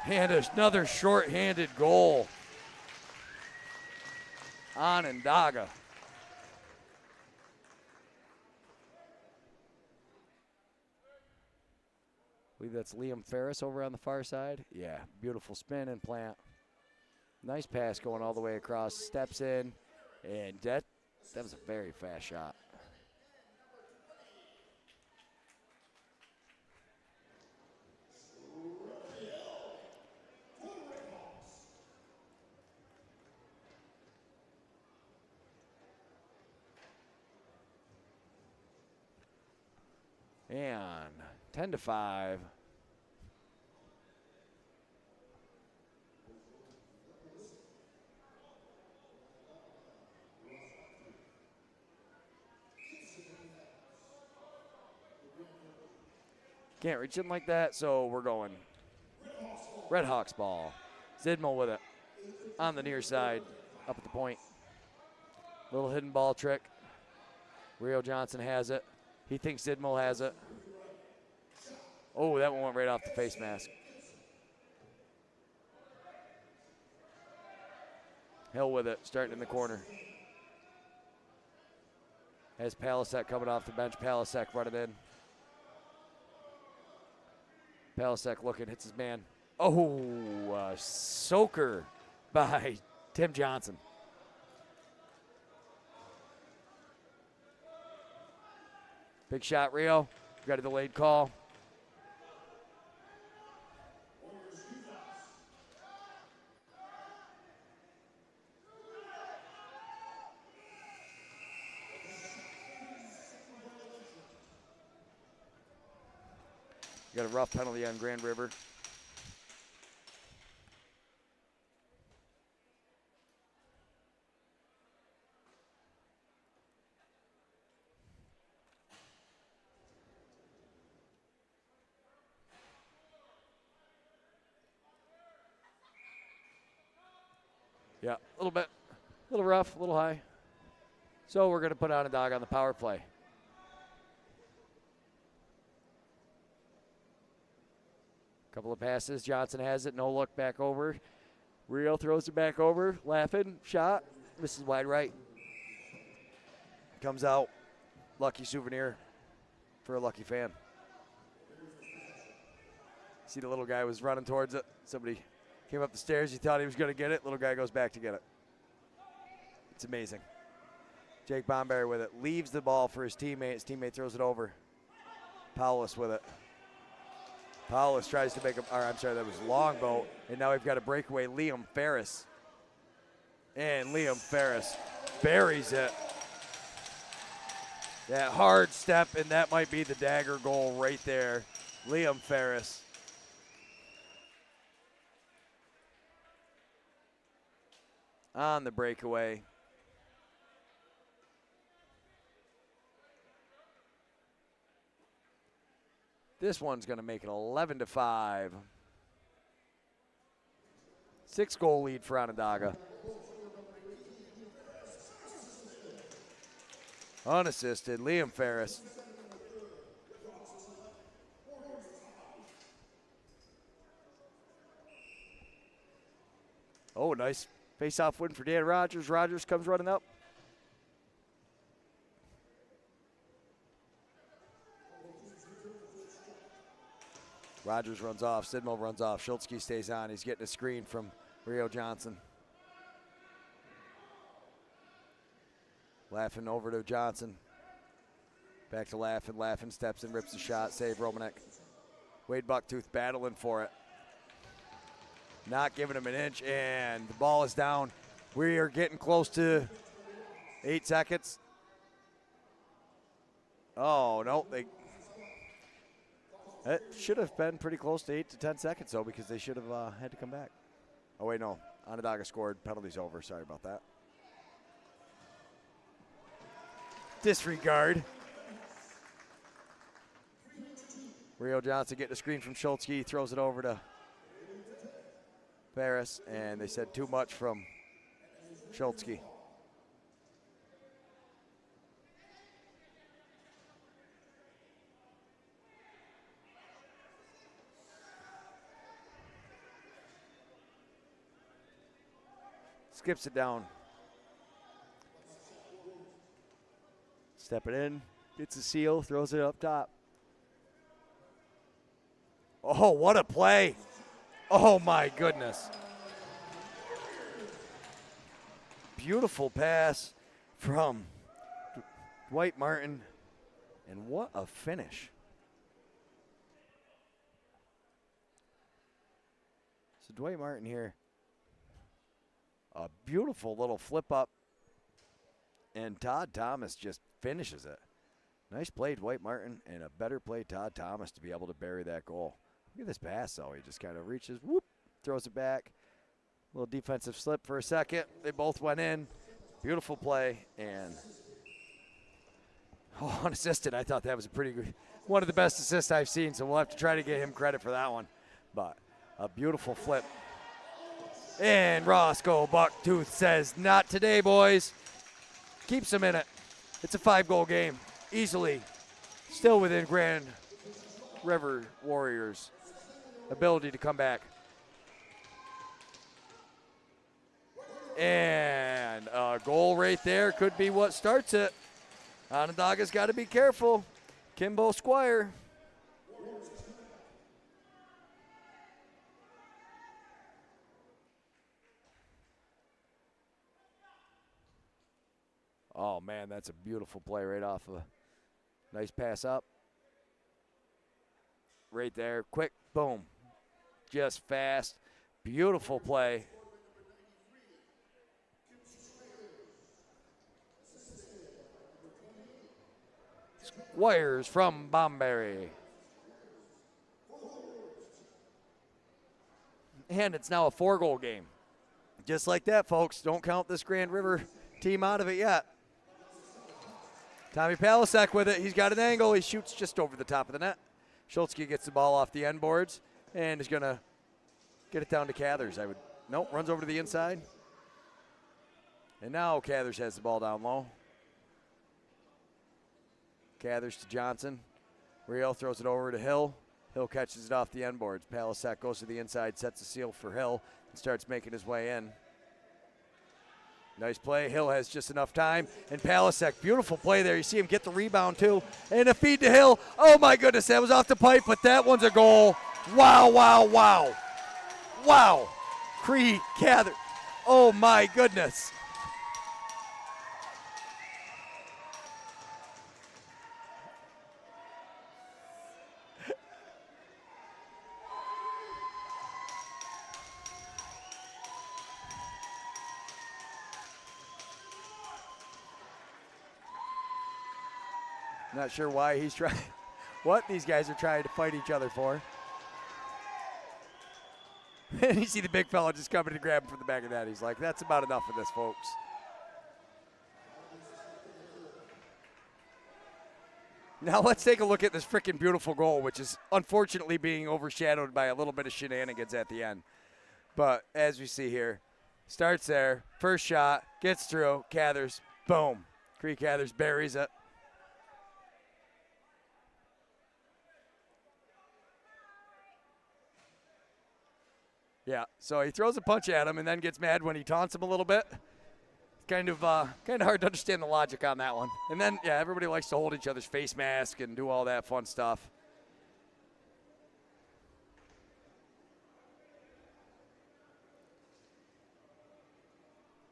Speaker 1: And another short-handed goal. Onondaga. I believe that's Liam Ferris over on the far side. Yeah, beautiful spin and plant. Nice pass going all the way across. Steps in, and that was a very fast shot. And 10-5. Can't reach in like that, so we're going Redhawks ball. Zidmel with it on the near side, up at the point. Little hidden ball trick. Rio Johnson has it. He thinks Zidmel has it. Oh, that one went right off the face mask. Hill with it, starting in the corner. Has Palasek coming off the bench. Palasek running in. Palasek looking, hits his man. Oh, soaker by Tim Johnson. Big shot, Rio. Got a delayed call. Got a rough penalty on Grand River. Yeah, a little bit, a little rough, a little high. So we're going to put Onondaga on the power play. Couple of passes. Johnson has it. No look back over. Rio throws it back over. Laughing. Shot. This is wide right. Comes out. Lucky souvenir for a lucky fan. See, the little guy was running towards it. Somebody came up the stairs. He thought he was going to get it. Little guy goes back to get it. It's amazing. Jake Bomberry with it. Leaves the ball for his teammate. His teammate throws it over. Paulus with it. Paulus tries to make him, I'm sorry, that was Longboat. And now we've got a breakaway, Liam Ferris. And Liam Ferris buries it. That hard step, and that might be the dagger goal right there. Liam Ferris. On the breakaway. This one's going to make it 11-5. 6-goal lead for Onondaga. Unassisted, Liam Ferris. Oh, nice face-off win for Dan Rogers. Rogers comes running up. Rogers runs off. Sidmo runs off. Schultzke stays on. He's getting a screen from Rio Johnson. Laughing over to Johnson. Back to Laughing. Laughing steps and rips the shot. Save Romanek. Wade Bucktooth battling for it. Not giving him an inch, and the ball is down. We are getting close to 8 seconds. Oh, no. It should have been pretty close to 8 to 10 seconds, though, because they should have had to come back. Oh, wait, no. Onondaga scored. Penalty's over. Sorry about that. Disregard. Rio Johnson getting a screen from Schultzke. Throws it over to Ferris, and they said too much from Schultzke. Skips it down. Stepping in, gets a seal, throws it up top. Oh, what a play. Oh, my goodness. Beautiful pass from Dwight Martin, and what a finish. So Dwight Martin here. A beautiful little flip up, and Todd Thomas just finishes it. Nice play, Dwight Martin, and a better play, Todd Thomas, to be able to bury that goal. Look at this pass, though. He just kind of reaches, whoop, throws it back. Little defensive slip for a second. They both went in. Beautiful play, and Oh, unassisted. I thought that was a pretty good, one of the best assists I've seen, so we'll have to try to get him credit for that one. But a beautiful flip. And Roscoe Bucktooth says, not today, boys. Keeps him in it. It's a 5-goal game, easily. Still within Grand River Warriors' ability to come back. And a goal right there could be what starts it. Onondaga's got to be careful. Kimbo Squire. Oh, man, that's a beautiful play right off of a nice pass up. Right there, quick, boom. Just fast, beautiful play. Squires from Bomberry. And it's now a 4-goal game. Just like that, folks. Don't count this Grand River team out of it yet. Tommy Palasek with it. He's got an angle. He shoots just over the top of the net. Schultzke gets the ball off the end boards and is going to get it down to Cathers. Nope, runs over to the inside. And now Cathers has the ball down low. Cathers to Johnson. Real throws it over to Hill. Hill catches it off the end boards. Palasek goes to the inside, sets a seal for Hill, and starts making his way in. Nice play. Hill has just enough time. And Palasek, beautiful play there. You see him get the rebound, too. And a feed to Hill. Oh, my goodness, that was off the pipe, but that one's a goal. Wow, wow, wow. Wow. Cree Cathers. Oh, my goodness. Not sure why he's trying, what these guys are trying to fight each other for. And you see the big fella just coming to grab him from the back of that. He's like, that's about enough of this, folks. Now let's take a look at this freaking beautiful goal, which is unfortunately being overshadowed by a little bit of shenanigans at the end. But as we see here, starts there, first shot, gets through, Cathers, boom. Cree Cathers buries it. Yeah, so he throws a punch at him and then gets mad when he taunts him a little bit. It's kind of hard to understand the logic on that one. And then, yeah, everybody likes to hold each other's face mask and do all that fun stuff.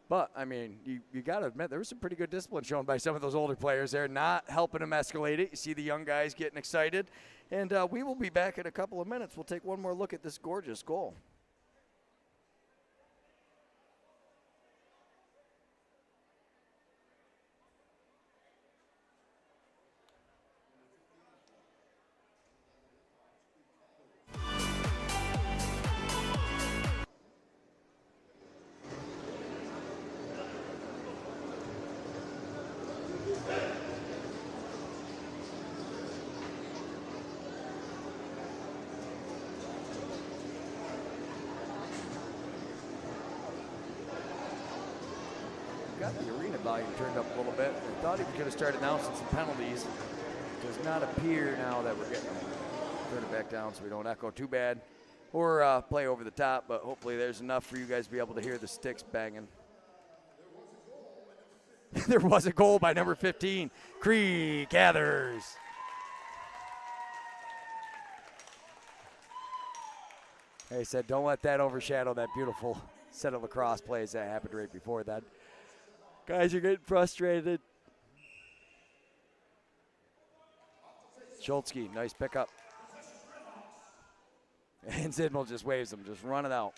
Speaker 1: But, I mean, you got to admit, there was some pretty good discipline shown by some of those older players there, not helping them escalate it. You see the young guys getting excited. And we will be back in a couple of minutes. We'll take one more look at this gorgeous goal. Got the arena volume turned up a little bit. I thought he was going to start announcing some penalties. Does not appear now that we're getting them. Turn it back down so we don't echo too bad or play over the top, but hopefully there's enough for you guys to be able to hear the sticks banging. There was a goal by number 15, Cree Cathers. Hey, said don't let that overshadow that beautiful set of lacrosse plays that happened right before that. Guys are getting frustrated. Schultzke, nice pickup. And Zidmel just waves him, just run it out.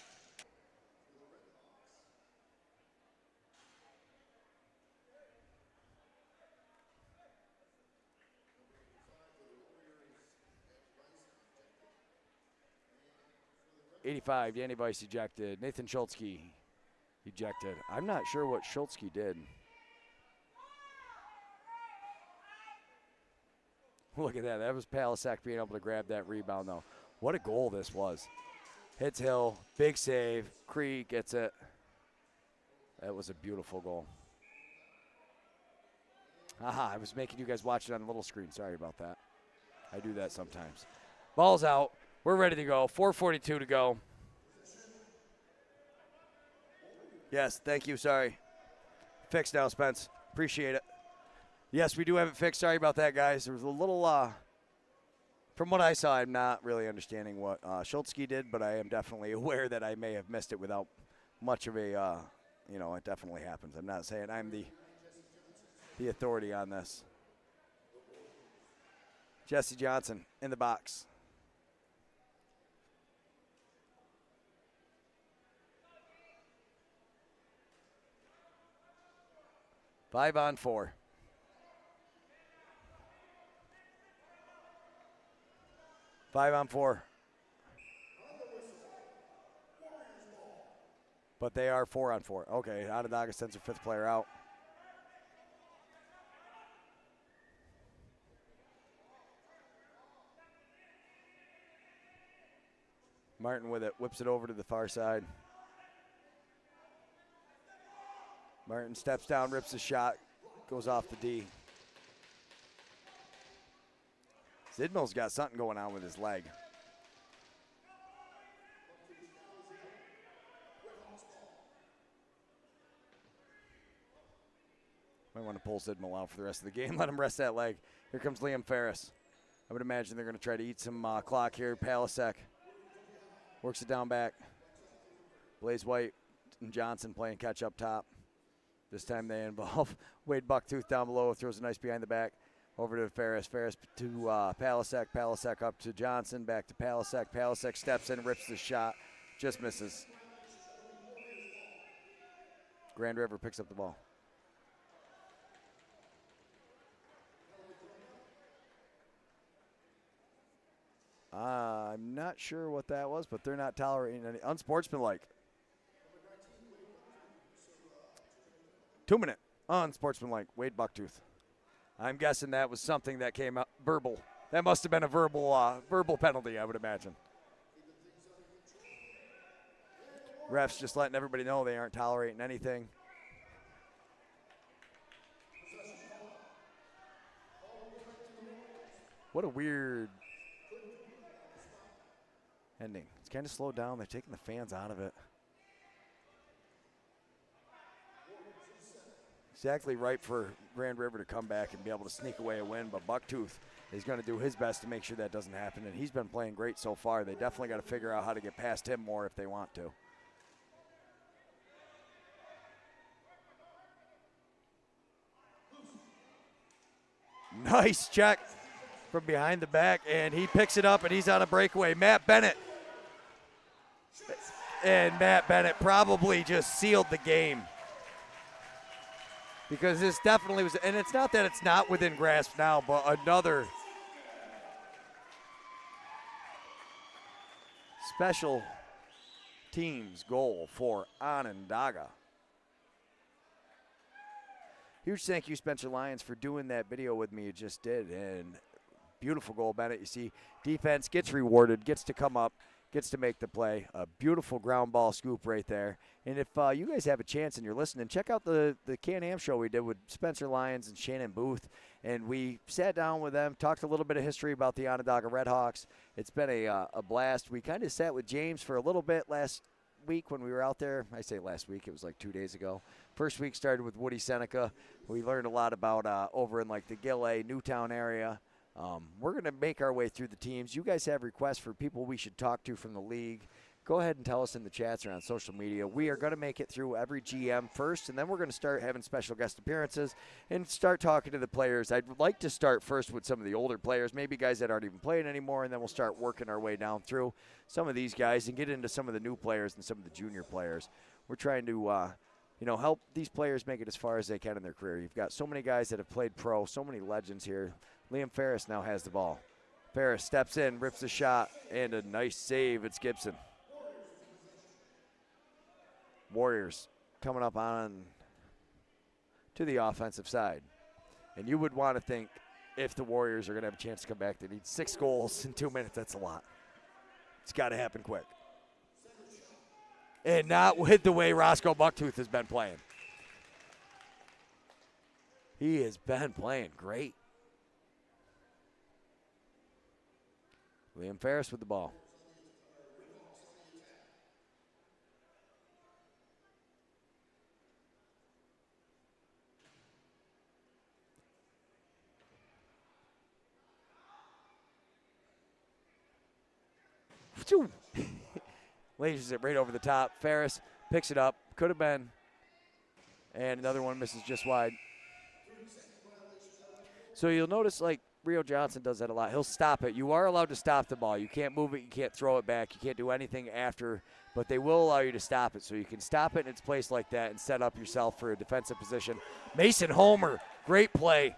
Speaker 1: '85, Danny Weiss ejected. Nathan Schultzke ejected. I'm not sure what Schultzke did. Look at that. That was Palasek being able to grab that rebound, though. What a goal this was. Hits Hill, big save. Cree gets it. That was a beautiful goal. Aha, I was making you guys watch it on the little screen. Sorry about that. I do that sometimes. Ball's out. We're ready to go. 4:42 to go. Yes, thank you. Sorry. Fixed now, Spence. Appreciate it. Yes, we do have it fixed. Sorry about that, guys. There was a little, from what I saw, I'm not really understanding what Schultzke did, but I am definitely aware that I may have missed it without much of a, it definitely happens. I'm not saying I'm the authority on this. Jesse Johnson in the box. Five on four. Five on four. But they are 4 on 4. Okay, Onondaga sends their 5th player out. Martin with it, whips it over to the far side. Martin steps down, rips the shot, goes off the D. Zidmill's got something going on with his leg. Might want to pull Zidmill out for the rest of the game. Let him rest that leg. Here comes Liam Ferris. I would imagine they're going to try to eat some clock here. Palasek works it down back. Blaze White and Johnson playing catch up top. This time they involve Wade Bucktooth down below. Throws a nice behind the back. Over to Ferris. Ferris to Palasek. Palasek up to Johnson. Back to Palasek. Palasek steps in, rips the shot. Just misses. Grand River picks up the ball. I'm not sure what that was, but they're not tolerating any unsportsmanlike. 2 minute unsportsmanlike. Wade Bucktooth. I'm guessing that was something that came out verbal. That must have been a verbal penalty, I would imagine. Refs just letting everybody know they aren't tolerating anything. What a weird ending. It's kind of slowed down. They're taking the fans out of it. Exactly right for Grand River to come back and be able to sneak away a win, but Bucktooth is going to do his best to make sure that doesn't happen, and he's been playing great so far. They definitely got to figure out how to get past him more if they want to. Nice check from behind the back, and he picks it up, and he's on a breakaway. Matt Bennett. And Matt Bennett probably just sealed the game. Because this definitely was, and it's not that it's not within grasp now, but another special teams goal for Onondaga. Huge thank you, Spencer Lyons, for doing that video with me. You just did, and beautiful goal, Bennett. You see, defense gets rewarded, gets to come up, gets to make the play. A beautiful ground ball scoop right there. And if you guys have a chance and you're listening, check out the Can-Am show we did with Spencer Lyons and Shannon Booth. And we sat down with them, talked a little bit of history about the Onondaga Redhawks. It's been a blast. We kind of sat with James for a little bit last week when we were out there. I say last week, it was like 2 days ago. First week started with Woody Seneca. We learned a lot about over in like the Gilley, Newtown area. We're going to make our way through the teams. You guys have requests for people we should talk to from the league. Go ahead and tell us in the chats or on social media. We are going to make it through every GM first, and then we're going to start having special guest appearances and start talking to the players. I'd like to start first with some of the older players, maybe guys that aren't even playing anymore, and then we'll start working our way down through some of these guys and get into some of the new players and some of the junior players. We're trying to help these players make it as far as they can in their career. You've got so many guys that have played pro, so many legends here. Liam Ferris now has the ball. Ferris steps in, rips the shot, and a nice save. It's Gibson. Warriors coming up on to the offensive side. And you would want to think if the Warriors are going to have a chance to come back. They need 6 goals in 2 minutes. That's a lot. It's got to happen quick. And not with the way Roscoe Bucktooth has been playing. He has been playing great. Liam Ferris with the ball. Lasers it right over the top. Ferris picks it up. Could have been. And another one misses just wide. So you'll notice, like, Rio Johnson does that a lot. He'll stop it. You are allowed to stop the ball. You can't move it. You can't throw it back. You can't do anything after. But they will allow you to stop it. So you can stop it in its place like that and set up yourself for a defensive position. Mason Homer, great play.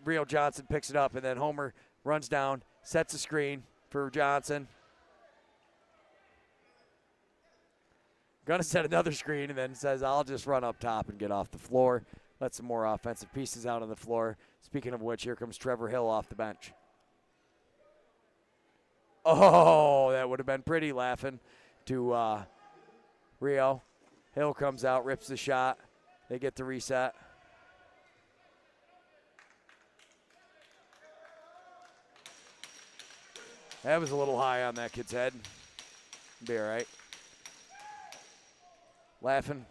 Speaker 1: Rio Johnson picks it up, and then Homer runs down, sets a screen for Johnson. Going to set another screen and then says, I'll just run up top and get off the floor. Let some more offensive pieces out on the floor. Speaking of which, here comes Trevor Hill off the bench. Oh, that would have been pretty, laughing to Rio. Hill comes out, rips the shot. They get the reset. That was a little high on that kid's head. Be all right. Laughing.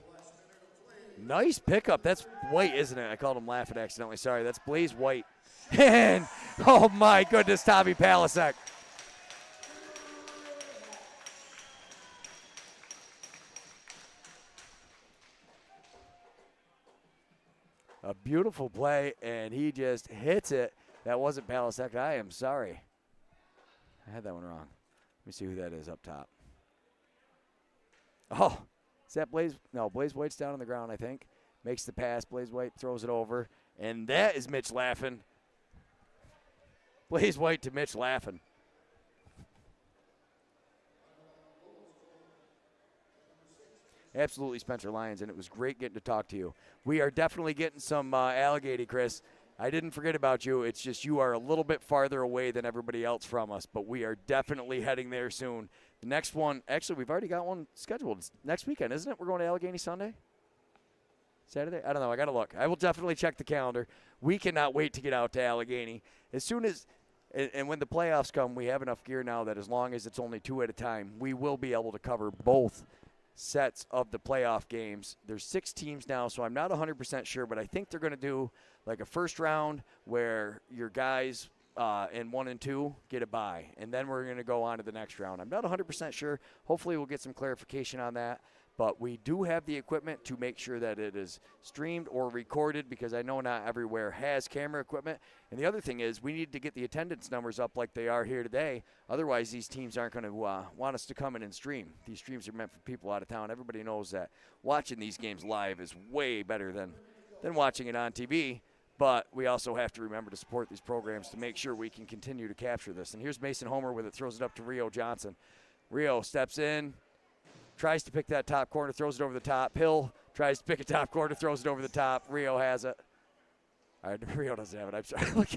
Speaker 1: Nice pickup. That's White, isn't it? I called him Laughing accidentally. Sorry, that's Blaze White. And, oh my goodness, Tommy Palasek. A beautiful play, and he just hits it. That wasn't Palasek. I am sorry. I had that one wrong. Let me see who that is up top. Oh. Is that Blaze? No, Blaze White's down on the ground, I think. Makes the pass. Blaze White throws it over. And that is Mitch Laughing. Blaze White to Mitch Laughing. Absolutely, Spencer Lyons, and it was great getting to talk to you. We are definitely getting some alligator, Chris. I didn't forget about you. It's just you are a little bit farther away than everybody else from us, but we are definitely heading there soon. The next one, actually, we've already got one scheduled. It's next weekend, isn't it? We're going to Allegheny Sunday? Saturday? I don't know. I got to look. I will definitely check the calendar. We cannot wait to get out to Allegheny. As soon as, and when the playoffs come, we have enough gear now that as long as it's only 2 at a time, we will be able to cover both sets of the playoff games. There's 6 teams now, so I'm not 100% sure, but I think they're going to do like a first round where your guys in 1 and 2 get a bye, and then we're going to go on to the next round. I'm not 100% sure. Hopefully we'll get some clarification on that, but we do have the equipment to make sure that it is streamed or recorded, because I know not everywhere has camera equipment. And the other thing is we need to get the attendance numbers up like they are here today. Otherwise, these teams aren't going to want us to come in and stream. These streams are meant for people out of town. Everybody knows that watching these games live is way better than watching it on TV. But we also have to remember to support these programs to make sure we can continue to capture this. And here's Mason Homer with it, throws it up to Rio Johnson. Rio steps in, tries to pick that top corner, throws it over the top. Hill tries to pick a top corner, throws it over the top. Rio has it. All right, Rio doesn't have it. I'm sorry. Look.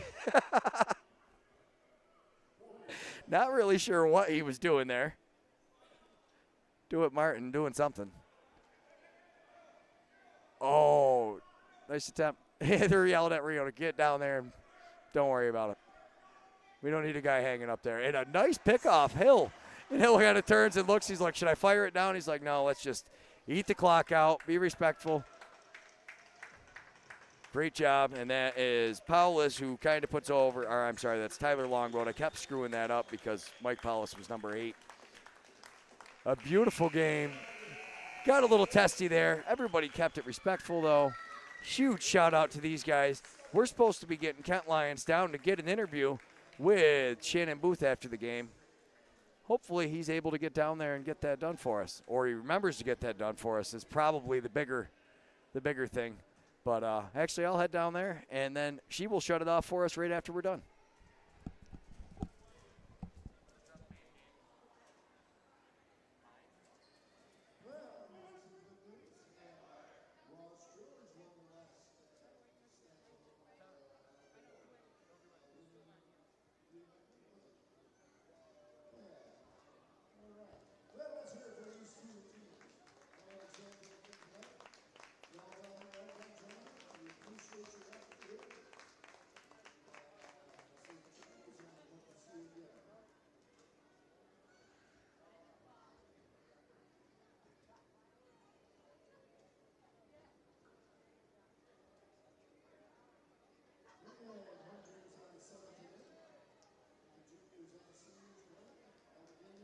Speaker 1: Not really sure what he was doing there. Do it, Martin, doing something. Oh, nice attempt. They're yelling at Rio to get down there and don't worry about it. We don't need a guy hanging up there. And a nice pickoff, Hill. And Hill kind of turns and looks. He's like, should I fire it down? He's like, no, let's just eat the clock out, be respectful. Great job. And that is Paulus, who kind of puts over, or I'm sorry, that's Tyler Longboat. I kept screwing that up because Mike Paulus was number 8. A beautiful game. Got a little testy there. Everybody kept it respectful, though. Huge shout out to these guys. We're supposed to be getting Kent Lyons down to get an interview with Shannon Booth after the game. Hopefully he's able to get down there and get that done for us, or he remembers to get that done for us is probably the bigger thing. But actually, I'll head down there, and then she will shut it off for us right after we're done.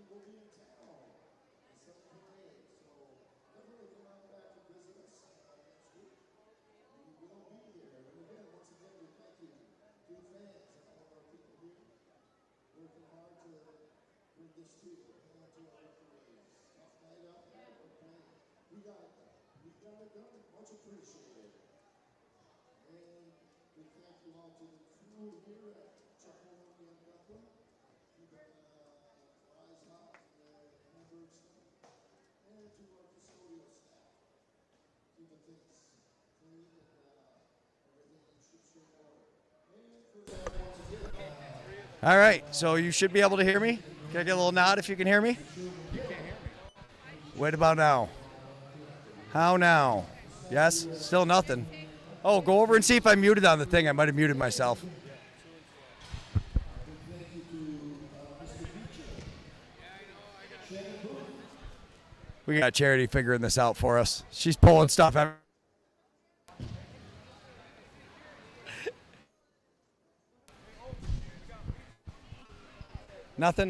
Speaker 2: we'll be in town in some parade. So definitely come out back and visit us next week. We will be here. And again, once again, we thank you to the fans and all of our people here working hard to bring this to you and to our referees. Tough night out there, but we got it done. We got it done. Much appreciated. And we thank you all to the crew here at Onondaga, keeping eyes hot and members, and to our custodial staff, keeping things clean and everything in ship order. And for that, once again,
Speaker 1: All right, so you should be able to hear me. Can I get a little nod if you can hear me? You can't hear me. What about now? How now? Yes? Still nothing. Oh, go over and see if I'm muted on the thing. I might have muted myself. We got Charity figuring this out for us. She's pulling stuff out. Nothing.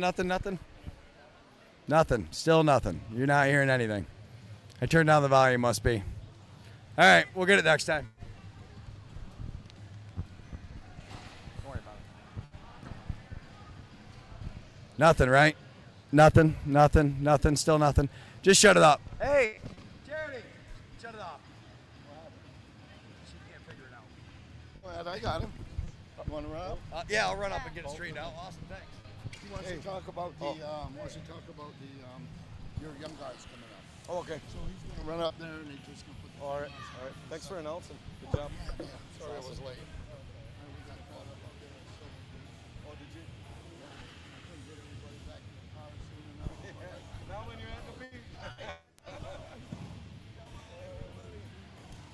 Speaker 1: Nothing. Still nothing. You're not hearing anything. I turned down the volume, must be. All right, we'll get it next time. Don't worry about it. Nothing, right? Nothing. Still nothing. Just shut it up. Hey, Charity, shut it off. She can't figure it out.
Speaker 3: Go ahead, I got him. You want to run up?
Speaker 1: Yeah, I'll run up and get it straightened out. Awesome, thanks.
Speaker 3: He wants to talk about the your young guys coming up.
Speaker 4: Oh, okay.
Speaker 3: So he's going to run up there and he's just going to put the
Speaker 4: All right. Thanks for announcing. Good job. Sorry I was late. Oh, did you?
Speaker 3: I couldn't get everybody back in the car soon enough.
Speaker 4: Now when you're at the beach.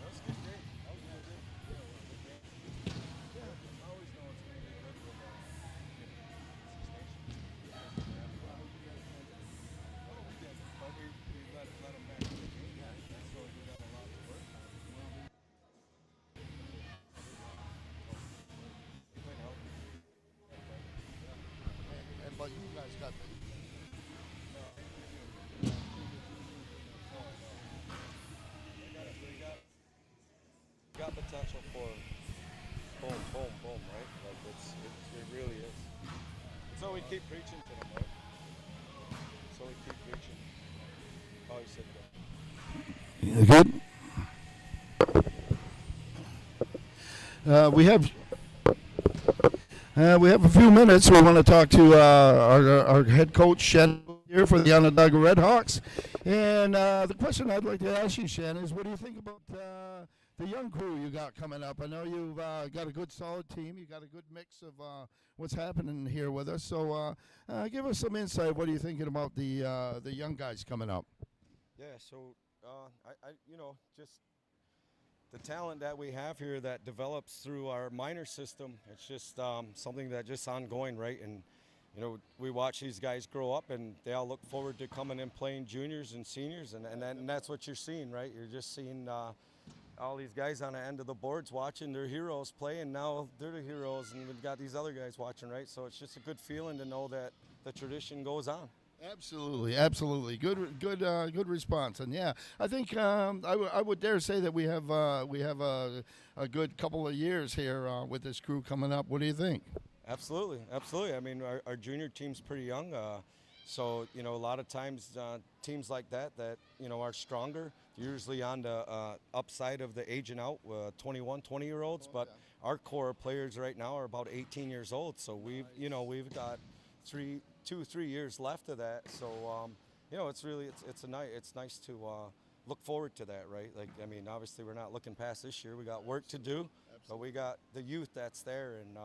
Speaker 4: That's good. Great. That was good. Yeah. I always know it's going to be good with but we let them back to the game. So we got a lot to work on.
Speaker 3: But you guys got the
Speaker 4: got potential for boom, right? Like it really is. So we keep preaching to them, right? So we keep preaching. Oh, you said
Speaker 3: good. We have a few minutes. We want to talk to our head coach, Shen, here for the Onondaga Redhawks. And the question I'd like to ask you, Shen, is what do you think about the young crew you got coming up? I know you've got a good, solid team. You got a good mix of what's happening here with us. So give us some insight. What are you thinking about the young guys coming up?
Speaker 4: Yeah. So I just the talent that we have here that develops through our minor system. It's just something that just ongoing, right? And we watch these guys grow up, and they all look forward to coming and playing juniors and seniors, and that's what you're seeing, right? You're just seeing all these guys on the end of the boards watching their heroes play, and now they're the heroes, and we've got these other guys watching, right? So it's just a good feeling to know that the tradition goes on.
Speaker 3: Absolutely. Good response. And yeah, I think I would dare say that we have a good couple of years here with this crew coming up. What do you think?
Speaker 4: Absolutely. I mean, our junior team's pretty young, so a lot of times teams like that are stronger, usually on the upside of the aging out, 21, 20-year-olds. But our core players right now are about 18 years old, so we've got 2-3 years left of that. So it's nice to look forward to that, right? Like, I mean, obviously we're not looking past this year. We got work to do, but we got the youth that's there, and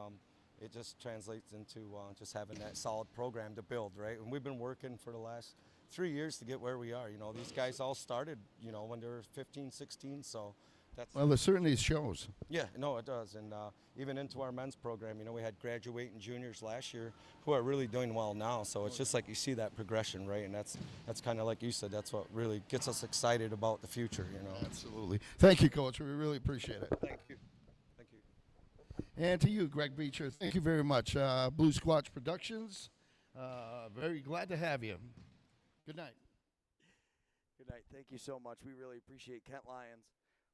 Speaker 4: it just translates into just having that solid program to build, right? And we've been working for the last 3 years to get where we are. These guys all started, when they were 15, 16, so that's...
Speaker 3: Well, it certainly shows.
Speaker 4: Yeah, no, it does. And even into our men's program, we had graduating juniors last year who are really doing well now. So it's just like you see that progression, right? And that's kind of like you said, that's what really gets us excited about the future,
Speaker 3: Absolutely. Thank you, Coach. We really appreciate it.
Speaker 4: Thank you.
Speaker 3: And to you, Greg Beecher, thank you very much. Blue Squatch Productions, Very glad to have you. Good night.
Speaker 1: Good night. Thank you so much. We really appreciate Kent Lyons.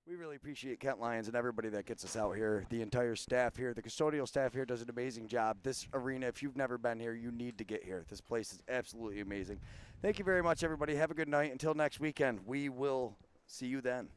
Speaker 1: We really appreciate Kent Lyons and everybody that gets us out here. The entire staff here, the custodial staff here does an amazing job. This arena, if you've never been here, you need to get here. This place is absolutely amazing. Thank you very much, everybody. Have a good night. Until next weekend, we will see you then.